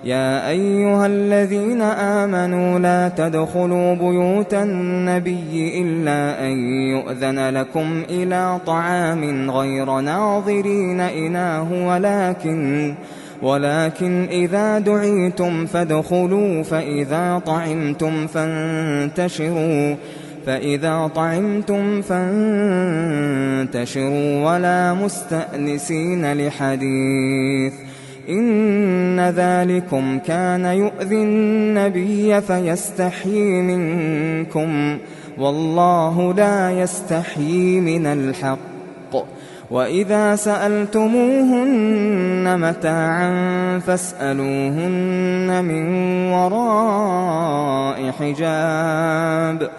يا أيها الذين آمنوا لا تدخلوا بيوت النبي إلا أن يؤذن لكم إلى طعام غير ناظرين إناه ولكن إذا دعيتم فادخلوا فإذا طعمتم فانتشروا ولا مستأنسين لحديث إن ذلكم كان يؤذي النبي فيستحيي منكم والله لا يستحيي من الحق وإذا سألتموهن متاعا فاسألوهن من وراء حجاب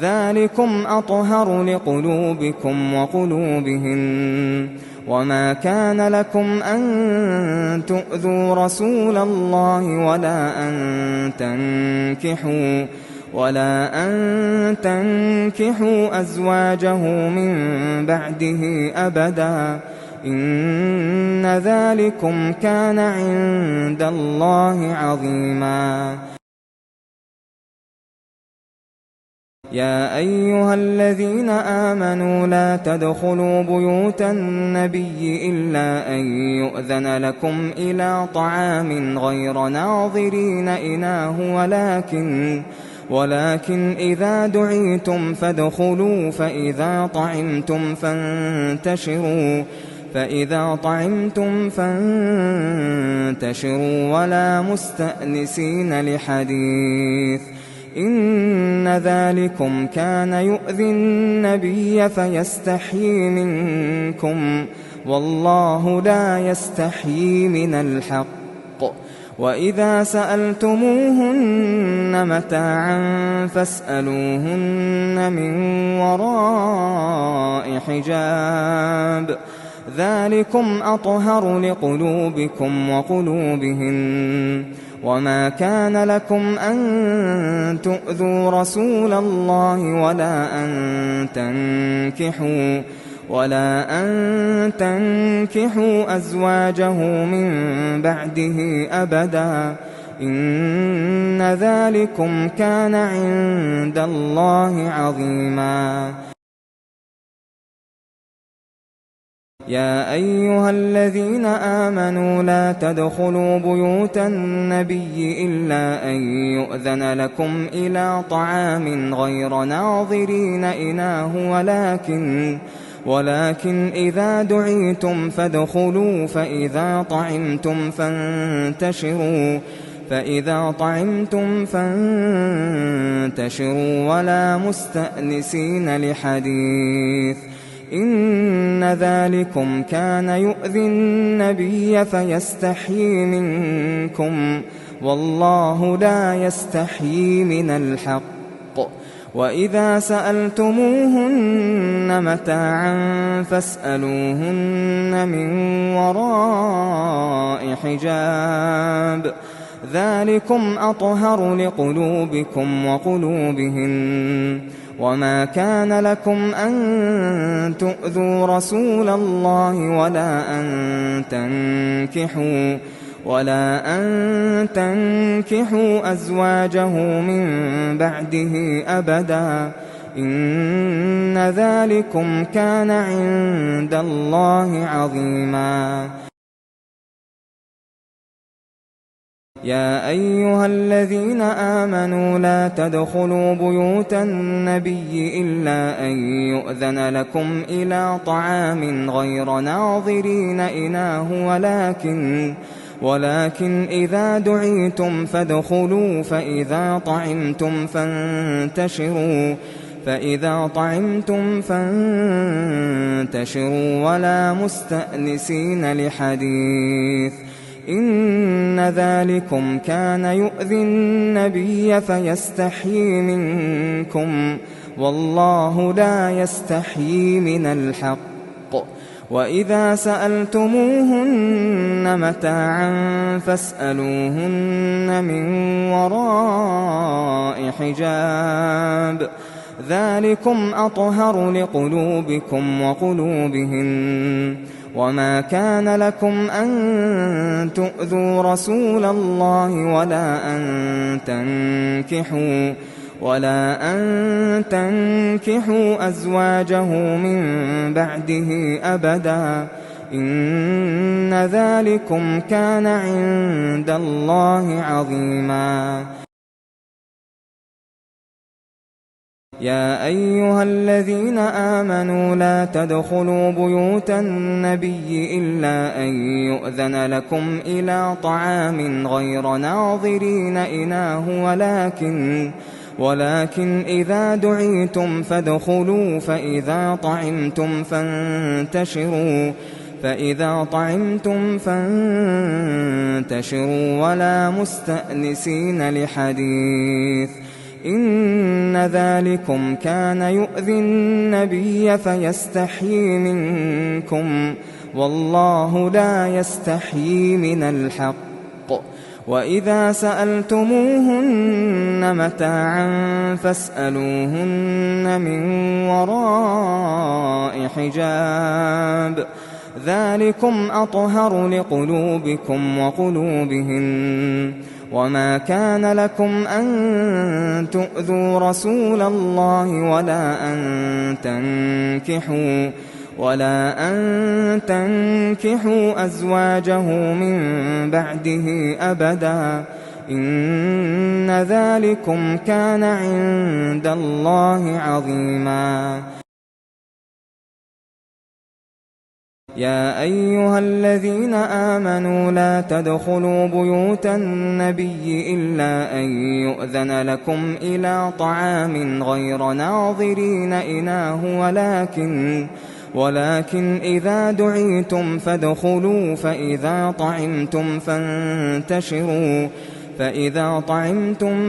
ذلكم أطهر لقلوبكم وقلوبهن وما كان لكم أن تؤذوا رسول الله ولا أن تنكحوا أزواجه من بعده أبدا إن ذلكم كان عند الله عظيما يا أيها الذين آمنوا لا تدخلوا بيوت النبي إلا أن يؤذن لكم إلى طعام غير ناظرين إناه ولكن إذا دعيتم فادخلوا فإذا طعمتم فانتشروا ولا مستأنسين لحديث إن ذلكم كان يؤذي النبي فيستحيي منكم والله لا يستحيي من الحق وإذا سألتموهن متاعا فاسألوهن من وراء حجاب ذلكم أطهر لقلوبكم وقلوبهن وما كان لكم أن تؤذوا رسول الله ولا أن تنكحوا أزواجه من بعده أبدا إن ذلكم كان عند الله عظيما. يا أيها الذين آمنوا لا تدخلوا بيوت النبي إلا أن يؤذن لكم إلى طعام غير ناظرين إناه ولكن إذا دعيتم فادخلوا فإذا طعمتم فانتشروا ولا مستأنسين لحديث إن ذلكم كان يؤذي النبي فيستحيي منكم والله لا يستحيي من الحق وإذا سألتموهن متاعا فاسألوهن من وراء حجاب ذلكم أطهر لقلوبكم وقلوبهن وما كان لكم أن تؤذوا رسول الله ولا أن تنكحوا أزواجه من بعده أبدا إن ذلكم كان عند الله عظيما. يا أيها الذين آمنوا لا تدخلوا بيوت النبي إلا أن يؤذن لكم إلى طعام غير ناظرين إناه ولكن إذا دعيتم فادخلوا فإذا طعمتم فانتشروا ولا مستأنسين لحديث إن ذلكم كان يؤذي النبي فيستحيي منكم والله لا يستحيي من الحق وإذا سألتموهن متاعا فاسألوهن من وراء حجاب ذلكم أطهر لقلوبكم وقلوبهن وما كان لكم أن تؤذوا رسول الله ولا أن تنكحوا أزواجه من بعده أبدا إن ذلكم كان عند الله عظيما. يا أيها الذين آمنوا لا تدخلوا بيوت النبي إلا أن يؤذن لكم إلى طعام غير ناظرين إناه ولكن إذا دعيتم فادخلوا فإذا طعمتم فانتشروا ولا مستأنسين لحديث إن ذلكم كان يؤذي النبي فيستحيي منكم والله لا يستحيي من الحق وإذا سألتموهن متاعا فاسألوهن من وراء حجاب ذلكم أطهر لقلوبكم وقلوبهن وما كان لكم أن تؤذوا رسول الله ولا أن تنكحوا أزواجه من بعده أبدا إن ذلكم كان عند الله عظيما. يا أيها الذين آمنوا لا تدخلوا بيوت النبي إلا أن يؤذن لكم إلى طعام غير ناظرين إناه ولكن إذا دعيتم فادخلوا فإذا طعمتم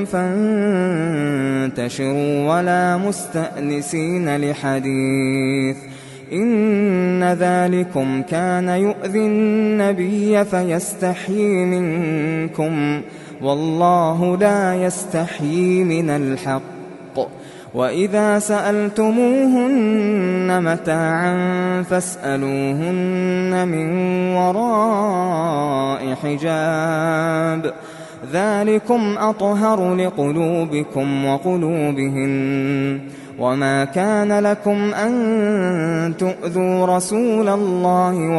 فانتشروا ولا مستأنسين لحديث إن ذلكم كان يؤذي النبي فيستحيي منكم والله لا يستحيي من الحق وإذا سألتموهن متاعا فاسألوهن من وراء حجاب ذلكم أطهر لقلوبكم وقلوبهن. وما كان لكم أن تؤذوا رسول الله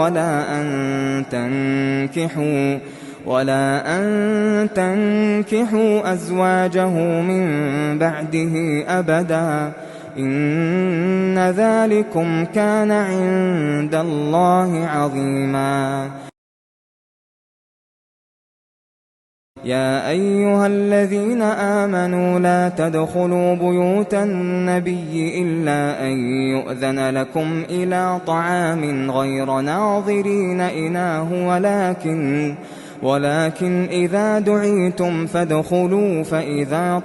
ولا أن تنكحوا أزواجه من بعده أبدا، إن ذلكم كان عند الله عظيما. يا أيها الذين آمنوا لا تدخلوا بيوت النبي إلا أن يؤذن لكم إلى طعام غير ناظرين إناه ولكن إذا دعيتم فادخلوا فإذا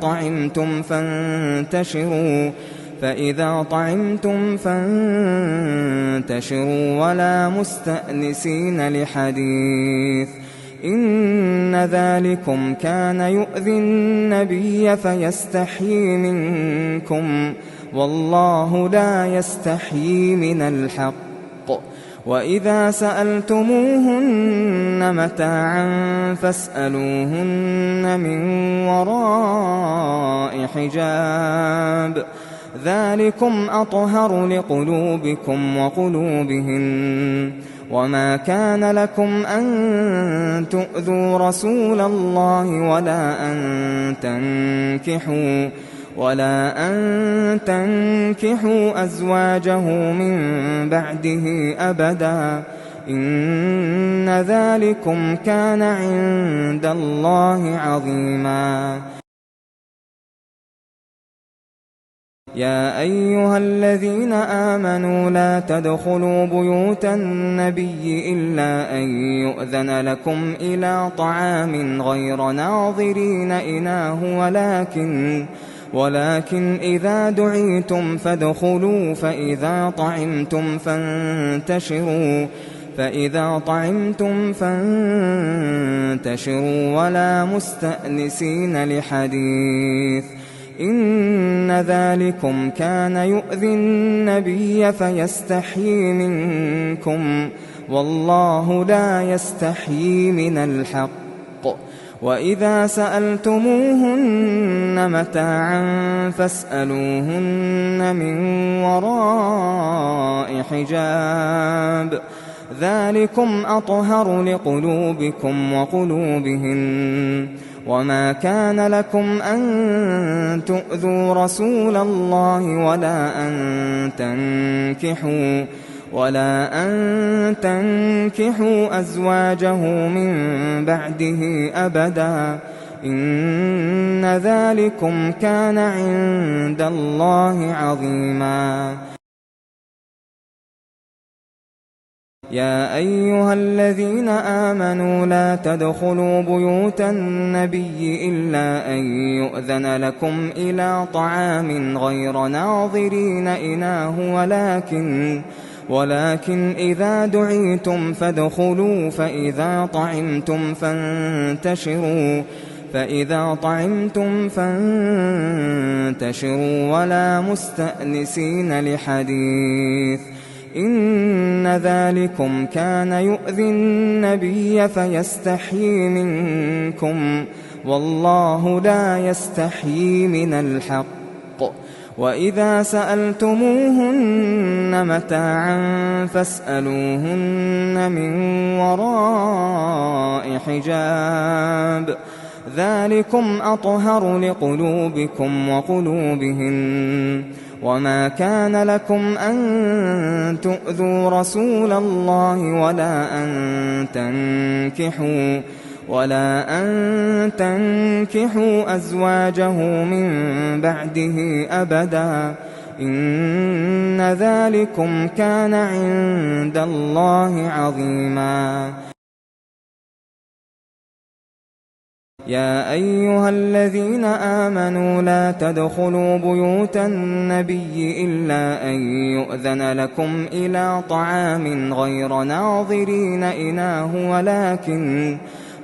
طعمتم فانتشروا ولا مستأنسين لحديث، إن ذلكم كان يؤذي النبي فيستحيي منكم، والله لا يستحيي من الحق. وإذا سألتموهن متاعا فاسألوهن من وراء حجاب، ذلكم أطهر لقلوبكم وقلوبهن. وما كان لكم أن تؤذوا رسول الله ولا أن تنكحوا أزواجه من بعده أبدا، إن ذلكم كان عند الله عظيما. يا أيها الذين آمنوا لا تدخلوا بيوت النبي إلا أن يؤذن لكم إلى طعام غير ناظرين إناه ولكن إذا دعيتم فادخلوا فإذا طعمتم فانتشروا ولا مستأنسين لحديث، إن ذلكم كان يؤذي النبي فيستحيي منكم، والله لا يستحيي من الحق. وإذا سألتموهن متاعا فاسألوهن من وراء حجاب، ذلكم أطهر لقلوبكم وقلوبهن. وما كان لكم أن تؤذوا رسول الله ولا أن تنكحوا أزواجه من بعده أبدا، إن ذلكم كان عند الله عظيما. يا أيها الذين آمنوا لا تدخلوا بيوت النبي إلا أن يؤذن لكم إلى طعام غير ناظرين إناه ولكن إذا دعيتم فادخلوا فإذا طعمتم فانتشروا ولا مستأنسين لحديث، إن ذلكم كان يؤذي النبي فيستحيي منكم، والله لا يستحيي من الحق. وإذا سألتموهن متاعا فاسألوهن من وراء حجاب، ذلكم أطهر لقلوبكم وقلوبهن. وما كان لكم أن تؤذوا رسول الله ولا أن تنكحوا أزواجه من بعده أبدا، إن ذلكم كان عند الله عظيما. يا أيها الذين آمنوا لا تدخلوا بيوت النبي إلا أن يؤذن لكم إلى طعام غير ناظرين إناه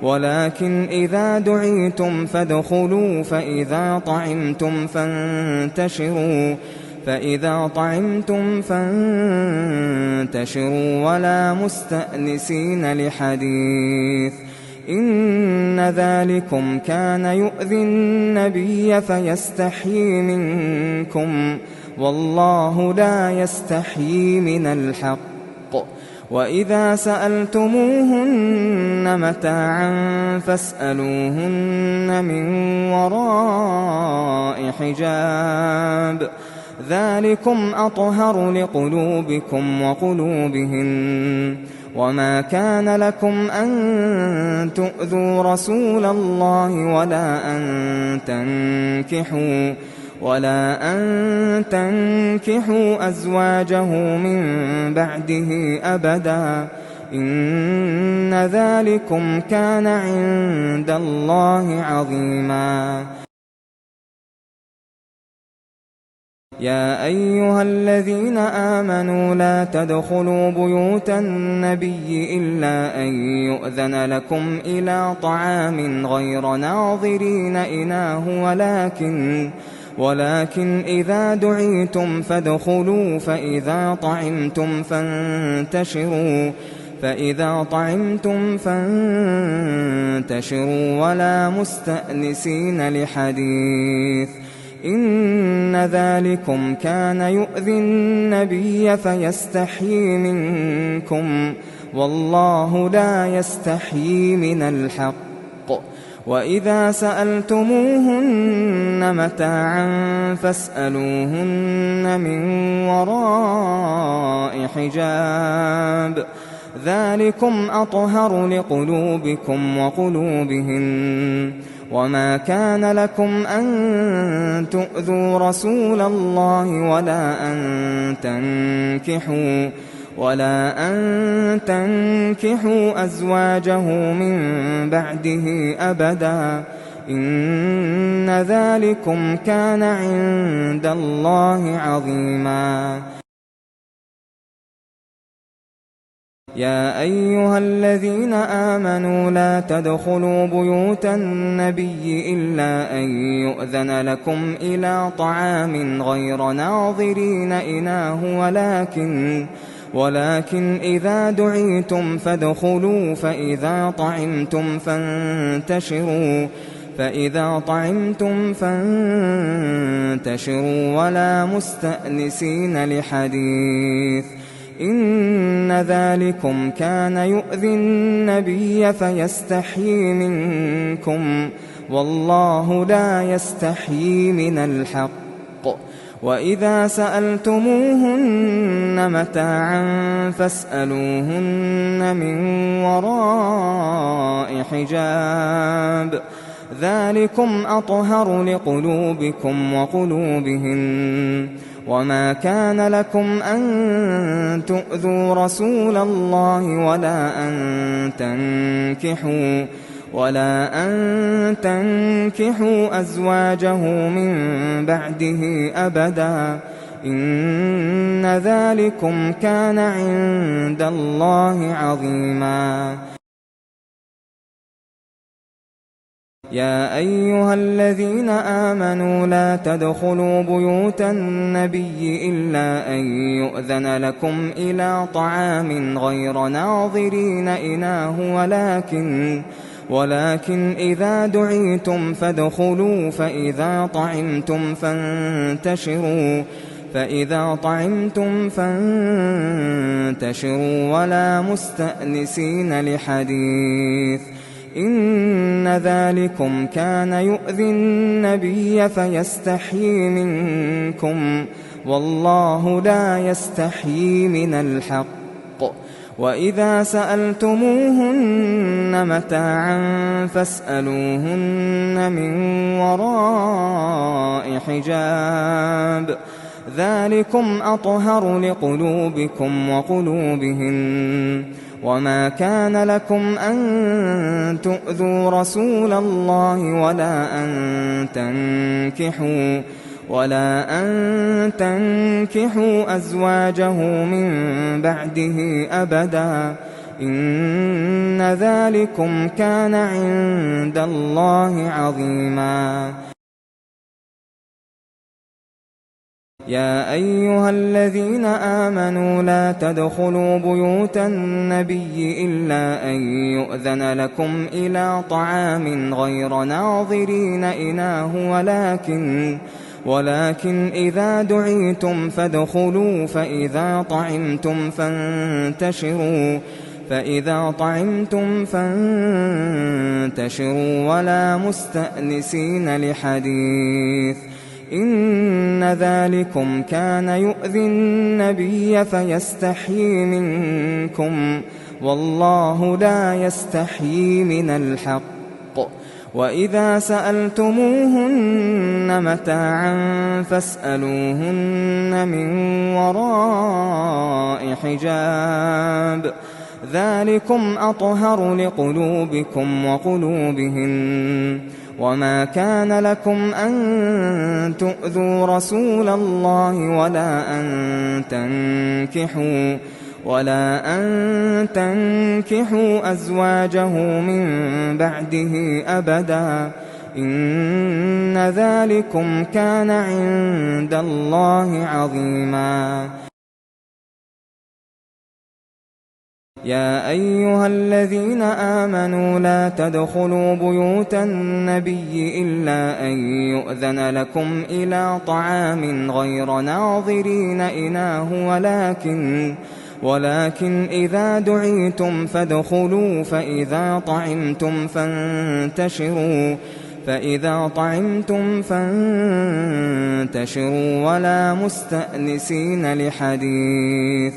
ولكن إذا دعيتم فادخلوا فإذا طعمتم فانتشروا ولا مستأنسين لحديث، إن ذلكم كان يؤذي النبي فيستحيي منكم والله لا يستحيي من الحق وإذا سألتموهن متاعا فاسألوهن من وراء حجاب ذلكم أطهر لقلوبكم وقلوبهن وما كان لكم أن تؤذوا رسول الله ولا أن تنكحوا أزواجه من بعده أبدا إن ذلكم كان عند الله عظيما يا أيها الذين آمنوا لا تدخلوا بيوت النبي إلا أن يؤذن لكم إلى طعام غير ناظرين إناه ولكن إذا دعيتم فادخلوا فإذا طعمتم فانتشروا ولا مستأنسين لحديث إن ذلكم كان يؤذي النبي فيستحيي منكم والله لا يستحيي من الحق وإذا سألتموهن متاعا فاسألوهن من وراء حجاب ذلكم أطهر لقلوبكم وقلوبهن وما كان لكم أن تؤذوا رسول الله ولا أن تنكحوا أزواجه من بعده أبدا إن ذلكم كان عند الله عظيما يا أيها الذين آمنوا لا تدخلوا بيوت النبي إلا أن يؤذن لكم إلى طعام غير ناظرين إناه ولكن إذا دعيتم فادخلوا فإذا طعمتم فانتشروا ولا مستأنسين لحديث إن ذلكم كان يؤذي النبي فيستحيي منكم والله لا يستحيي من الحق وإذا سألتموهن متاعا فاسألوهن من وراء حجاب ذلكم أطهر لقلوبكم وقلوبهن وما كان لكم أن تؤذوا رسول الله ولا أن تنكحوا أزواجه من بعده أبدا إن ذلكم كان عند الله عظيما يا أيها الذين آمنوا لا تدخلوا بيوت النبي إلا أن يؤذن لكم إلى طعام غير ناظرين إناه ولكن إذا دعيتم فادخلوا فإذا طعمتم فانتشروا ولا مستأنسين لحديث إن ذلكم كان يؤذي النبي فيستحيي منكم والله لا يستحيي من الحق وإذا سألتموهن متاعا فاسألوهن من وراء حجاب ذلكم أطهر لقلوبكم وقلوبهن وما كان لكم أن تؤذوا رسول الله ولا أن تنكحوا أزواجه من بعده أبدا إن ذلكم كان عند الله عظيما يا أيها الذين آمنوا لا تدخلوا بيوت النبي إلا أن يؤذن لكم إلى طعام غير ناظرين إناه ولكن إذا دعيتم فادخلوا فإذا طعمتم فانتشروا ولا مستأنسين لحديث إن ذلكم كان يؤذي النبي فيستحيي منكم والله لا يستحيي من الحق وإذا سألتموهن متاعا فاسألوهن من وراء حجاب ذلكم أطهر لقلوبكم وقلوبهن وما كان لكم أن تؤذوا رسول الله ولا أن تنكحوا أزواجه من بعده أبدا إن ذلكم كان عند الله عظيما يا أيها الذين آمنوا لا تدخلوا بيوت النبي إلا أن يؤذن لكم إلى طعام غير ناظرين إناه ولكن إذا دعيتم فادخلوا فإذا طعمتم فانتشروا ولا مستأنسين لحديث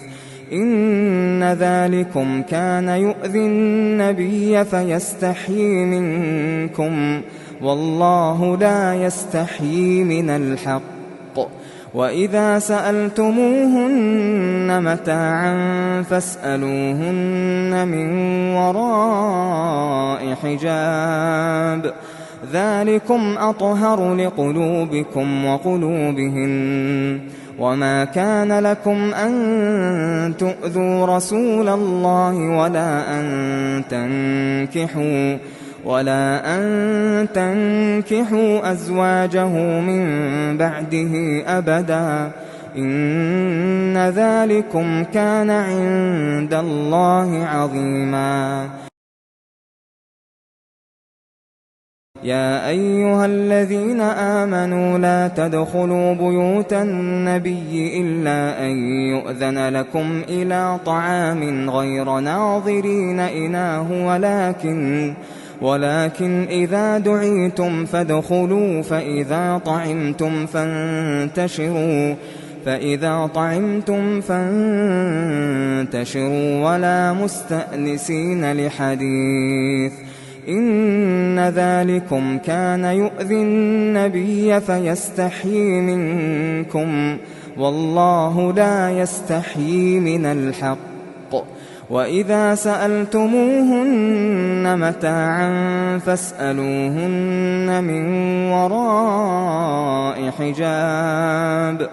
إن ذلكم كان يؤذي النبي فيستحيي منكم والله لا يستحيي من الحق وإذا سألتموهن متاعا فاسألوهن من وراء حجاب ذلكم أطهر لقلوبكم وقلوبهن وما كان لكم أن تؤذوا رسول الله ولا أن تنكحوا أزواجه من بعده أبدا إن ذلكم كان عند الله عظيما يا أيها الذين آمنوا لا تدخلوا بيوت النبي إلا أن يؤذن لكم إلى طعام غير ناظرين إناه ولكن إذا دعيتم فادخلوا فإذا طعمتم فانتشروا ولا مستأنسين لحديث إن ذلكم كان يؤذي النبي فيستحيي منكم والله لا يستحيي من الحق وإذا سألتموهن متاعا فاسألوهن من وراء حجاب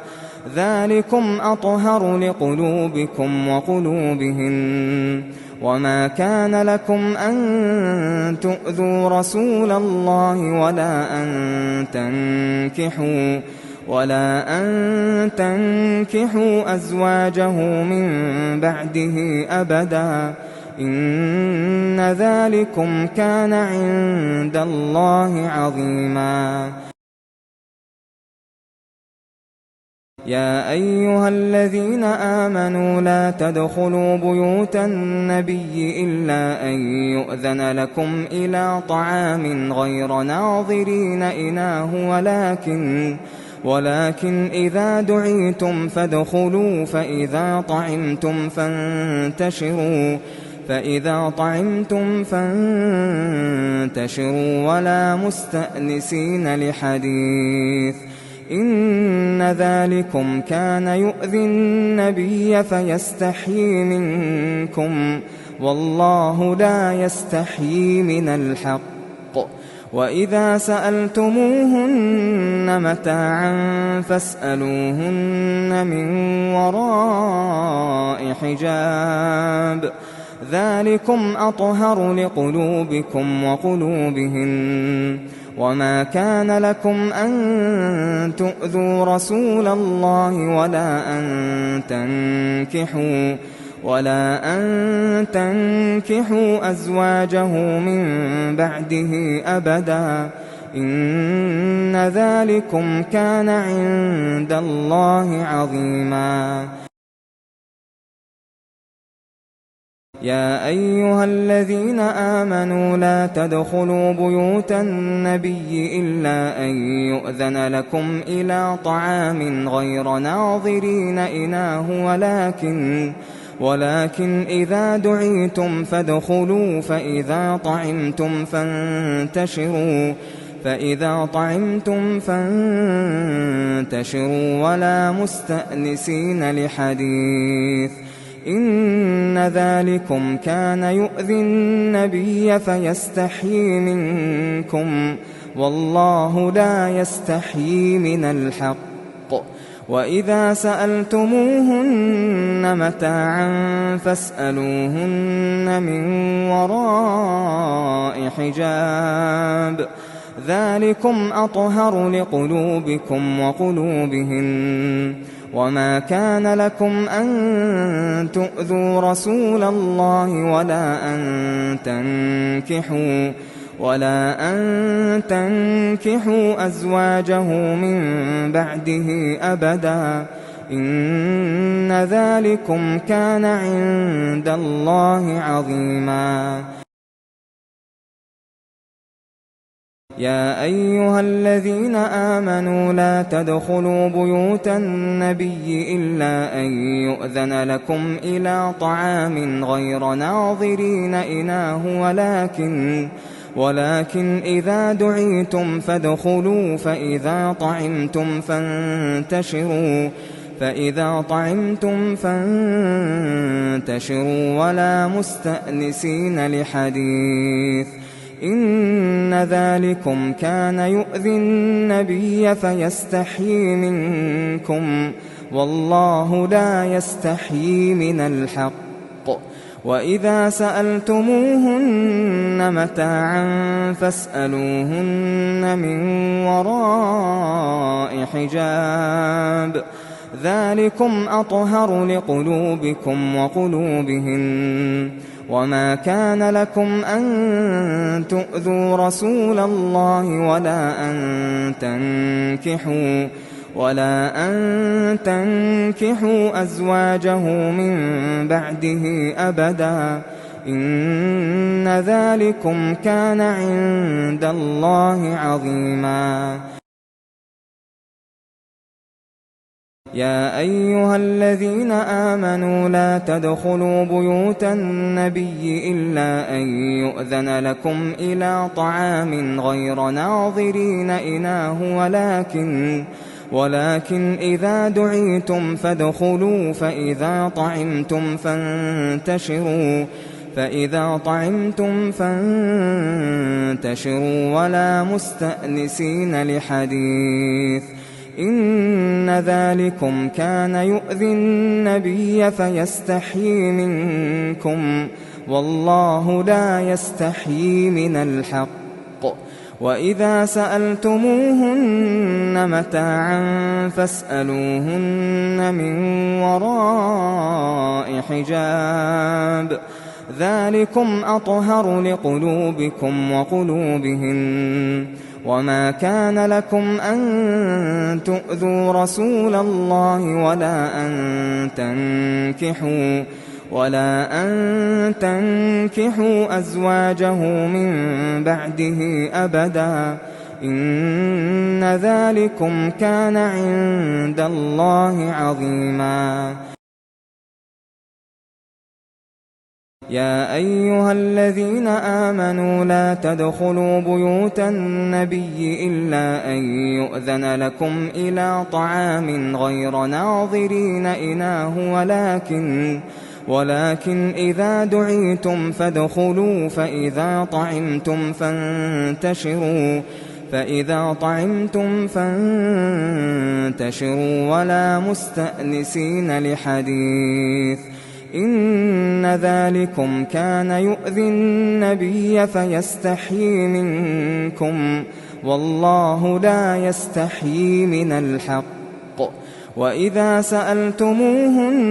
ذلكم أطهر لقلوبكم وقلوبهن وما كان لكم أن تؤذوا رسول الله ولا أن تنكحوا أزواجه من بعده أبدا إن ذلكم كان عند الله عظيما يا أيها الذين آمنوا لا تدخلوا بيوت النبي إلا أن يؤذن لكم إلى طعام غير ناظرين إناه ولكن إذا دعيتم فادخلوا فإذا طعمتم فانتشروا ولا مستأنسين لحديث إن ذلكم كان يؤذي النبي فيستحيي منكم والله لا يستحيي من الحق وإذا سألتموهن متاعا فاسألوهن من وراء حجاب ذلكم أطهر لقلوبكم وقلوبهن وما كان لكم أن تؤذوا رسول الله ولا أن تنكحوا أزواجه من بعده أبدا إن ذلكم كان عند الله عظيما. يا أيها الذين آمنوا لا تدخلوا بيوت النبي إلا أن يؤذن لكم إلى طعام غير ناظرين إناه ولكن إذا دعيتم فادخلوا فإذا طعمتم فانتشروا ولا مستأنسين لحديث إن ذلكم كان يؤذي النبي فيستحيي منكم والله لا يستحيي من الحق. وإذا سألتموهن متاعا فاسألوهن من وراء حجاب ذلكم أطهر لقلوبكم وقلوبهن. وما كان لكم أن تؤذوا رسول الله ولا أن تنكحوا أزواجه من بعده أبدا إن ذلكم كان عند الله عظيما. يا أيها الذين آمنوا لا تدخلوا بيوت النبي إلا أن يؤذن لكم إلى طعام غير ناظرين إناه ولكن إذا دعيتم فادخلوا فإذا طعمتم فانتشروا ولا مستأنسين لحديث إن ذلكم كان يؤذي النبي فيستحيي منكم والله لا يستحيي من الحق. وإذا سألتموهن متاعا فاسألوهن من وراء حجاب ذلكم أطهر لقلوبكم وقلوبهن. وما كان لكم أن تؤذوا رسول الله ولا أن تنكحوا أزواجه من بعده أبدا إن ذلكم كان عند الله عظيما. يا أيها الذين آمنوا لا تدخلوا بيوت النبي إلا أن يؤذن لكم إلى طعام غير ناظرين إناه ولكن إذا دعيتم فادخلوا فإذا طعمتم فانتشروا ولا مستأنسين لحديث إن ذلكم كان يؤذي النبي فيستحيي منكم والله لا يستحيي من الحق. وإذا سألتموهن متاعا فاسألوهن من وراء حجاب ذلكم أطهر لقلوبكم وقلوبهن. وما كان لكم أن تؤذوا رسول الله ولا أن تنكحوا أزواجه من بعده أبدا إن ذلكم كان عند الله عظيما. يا أيها الذين آمنوا لا تدخلوا بيوت النبي إلا أن يؤذن لكم إلى طعام غير ناظرين إناه ولكن إذا دعيتم فادخلوا فإذا طعمتم فانتشروا ولا مستأنسين لحديث إن ذلكم كان يؤذي النبي فيستحيي منكم والله لا يستحيي من الحق. وإذا سألتموهن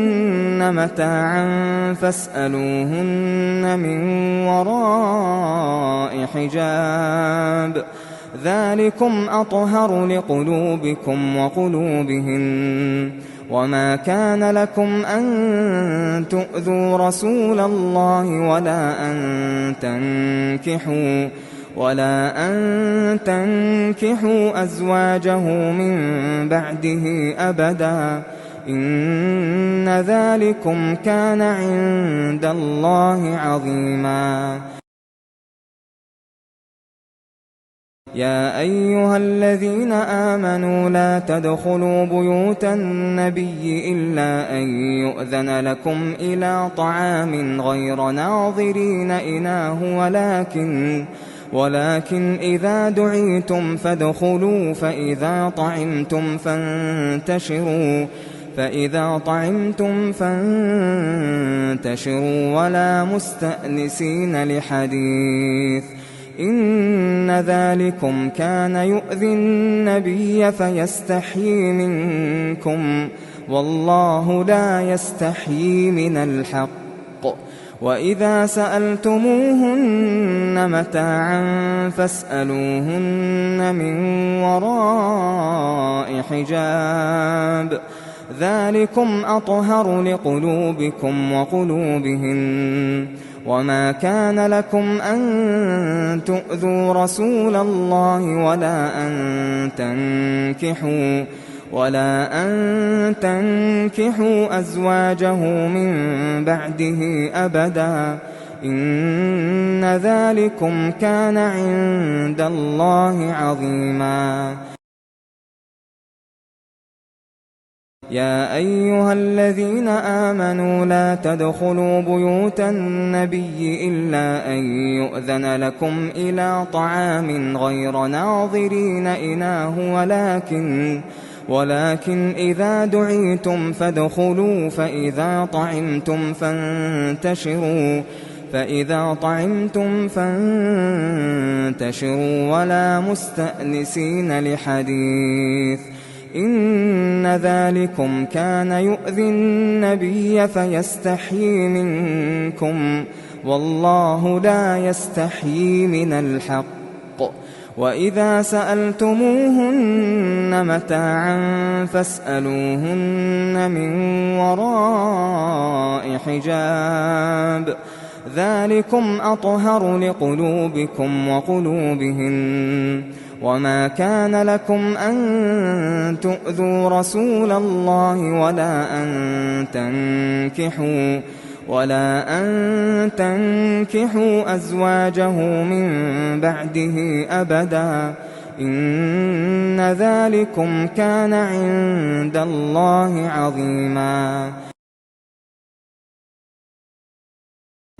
متاعا فاسألوهن من وراء حجاب ذلكم أطهر لقلوبكم وقلوبهن. وما كان لكم أن تؤذوا رسول الله ولا أن تنكحوا أزواجه من بعده أبدا إن ذلكم كان عند الله عظيما. يا أيها الذين آمنوا لا تدخلوا بيوت النبي إلا أن يؤذن لكم إلى طعام غير ناظرين إناه ولكن إذا دعيتم فادخلوا فإذا طعمتم فانتشروا ولا مستأنسين لحديث إن ذلكم كان يؤذي النبي فيستحيي منكم والله لا يستحيي من الحق. وإذا سألتموهن متاعا فاسألوهن من وراء حجاب ذلكم أطهر لقلوبكم وقلوبهن. وما كان لكم أن تؤذوا رسول الله ولا أن تنكحوا أزواجه من بعده أبدا إن ذلكم كان عند الله عظيما. يا أيها الذين آمنوا لا تدخلوا بيوت النبي إلا أن يؤذن لكم إلى طعام غير ناظرين إناه ولكن إذا دعيتم فادخلوا فإذا طعمتم فانتشروا ولا مستأنسين لحديث إن ذلكم كان يؤذي النبي فيستحيي منكم والله لا يستحيي من الحق. وإذا سألتموهن متاعا فاسألوهن من وراء حجاب ذلكم أطهر لقلوبكم وقلوبهن. وما كان لكم أن تؤذوا رسول الله ولا أن تنكحوا أزواجه من بعده أبدا إن ذلكم كان عند الله عظيما.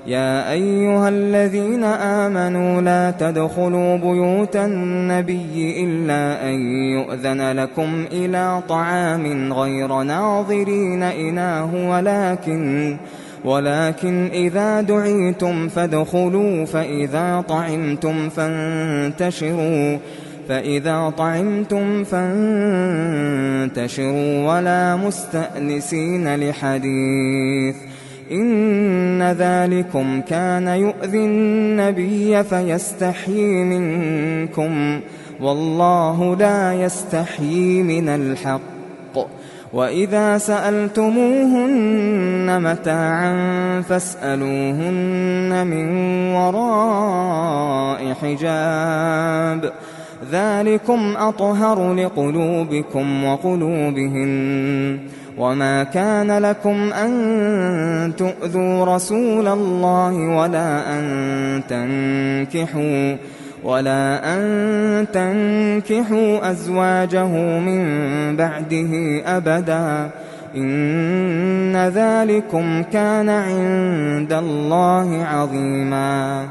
يا أيها الذين آمنوا لا تدخلوا بيوت النبي إلا أن يؤذن لكم إلى طعام غير ناظرين إناه ولكن إذا دعيتم فادخلوا فإذا طعمتم فانتشروا ولا مستأنسين لحديث إن ذلكم كان يؤذي النبي فيستحيي منكم والله لا يستحيي من الحق. وإذا سألتموهن متاعا فاسألوهن من وراء حجاب ذلكم أطهر لقلوبكم وقلوبهن. وما كان لكم أن تؤذوا رسول الله ولا أن تنكحوا أزواجه من بعده أبدا إن ذلكم كان عند الله عظيما.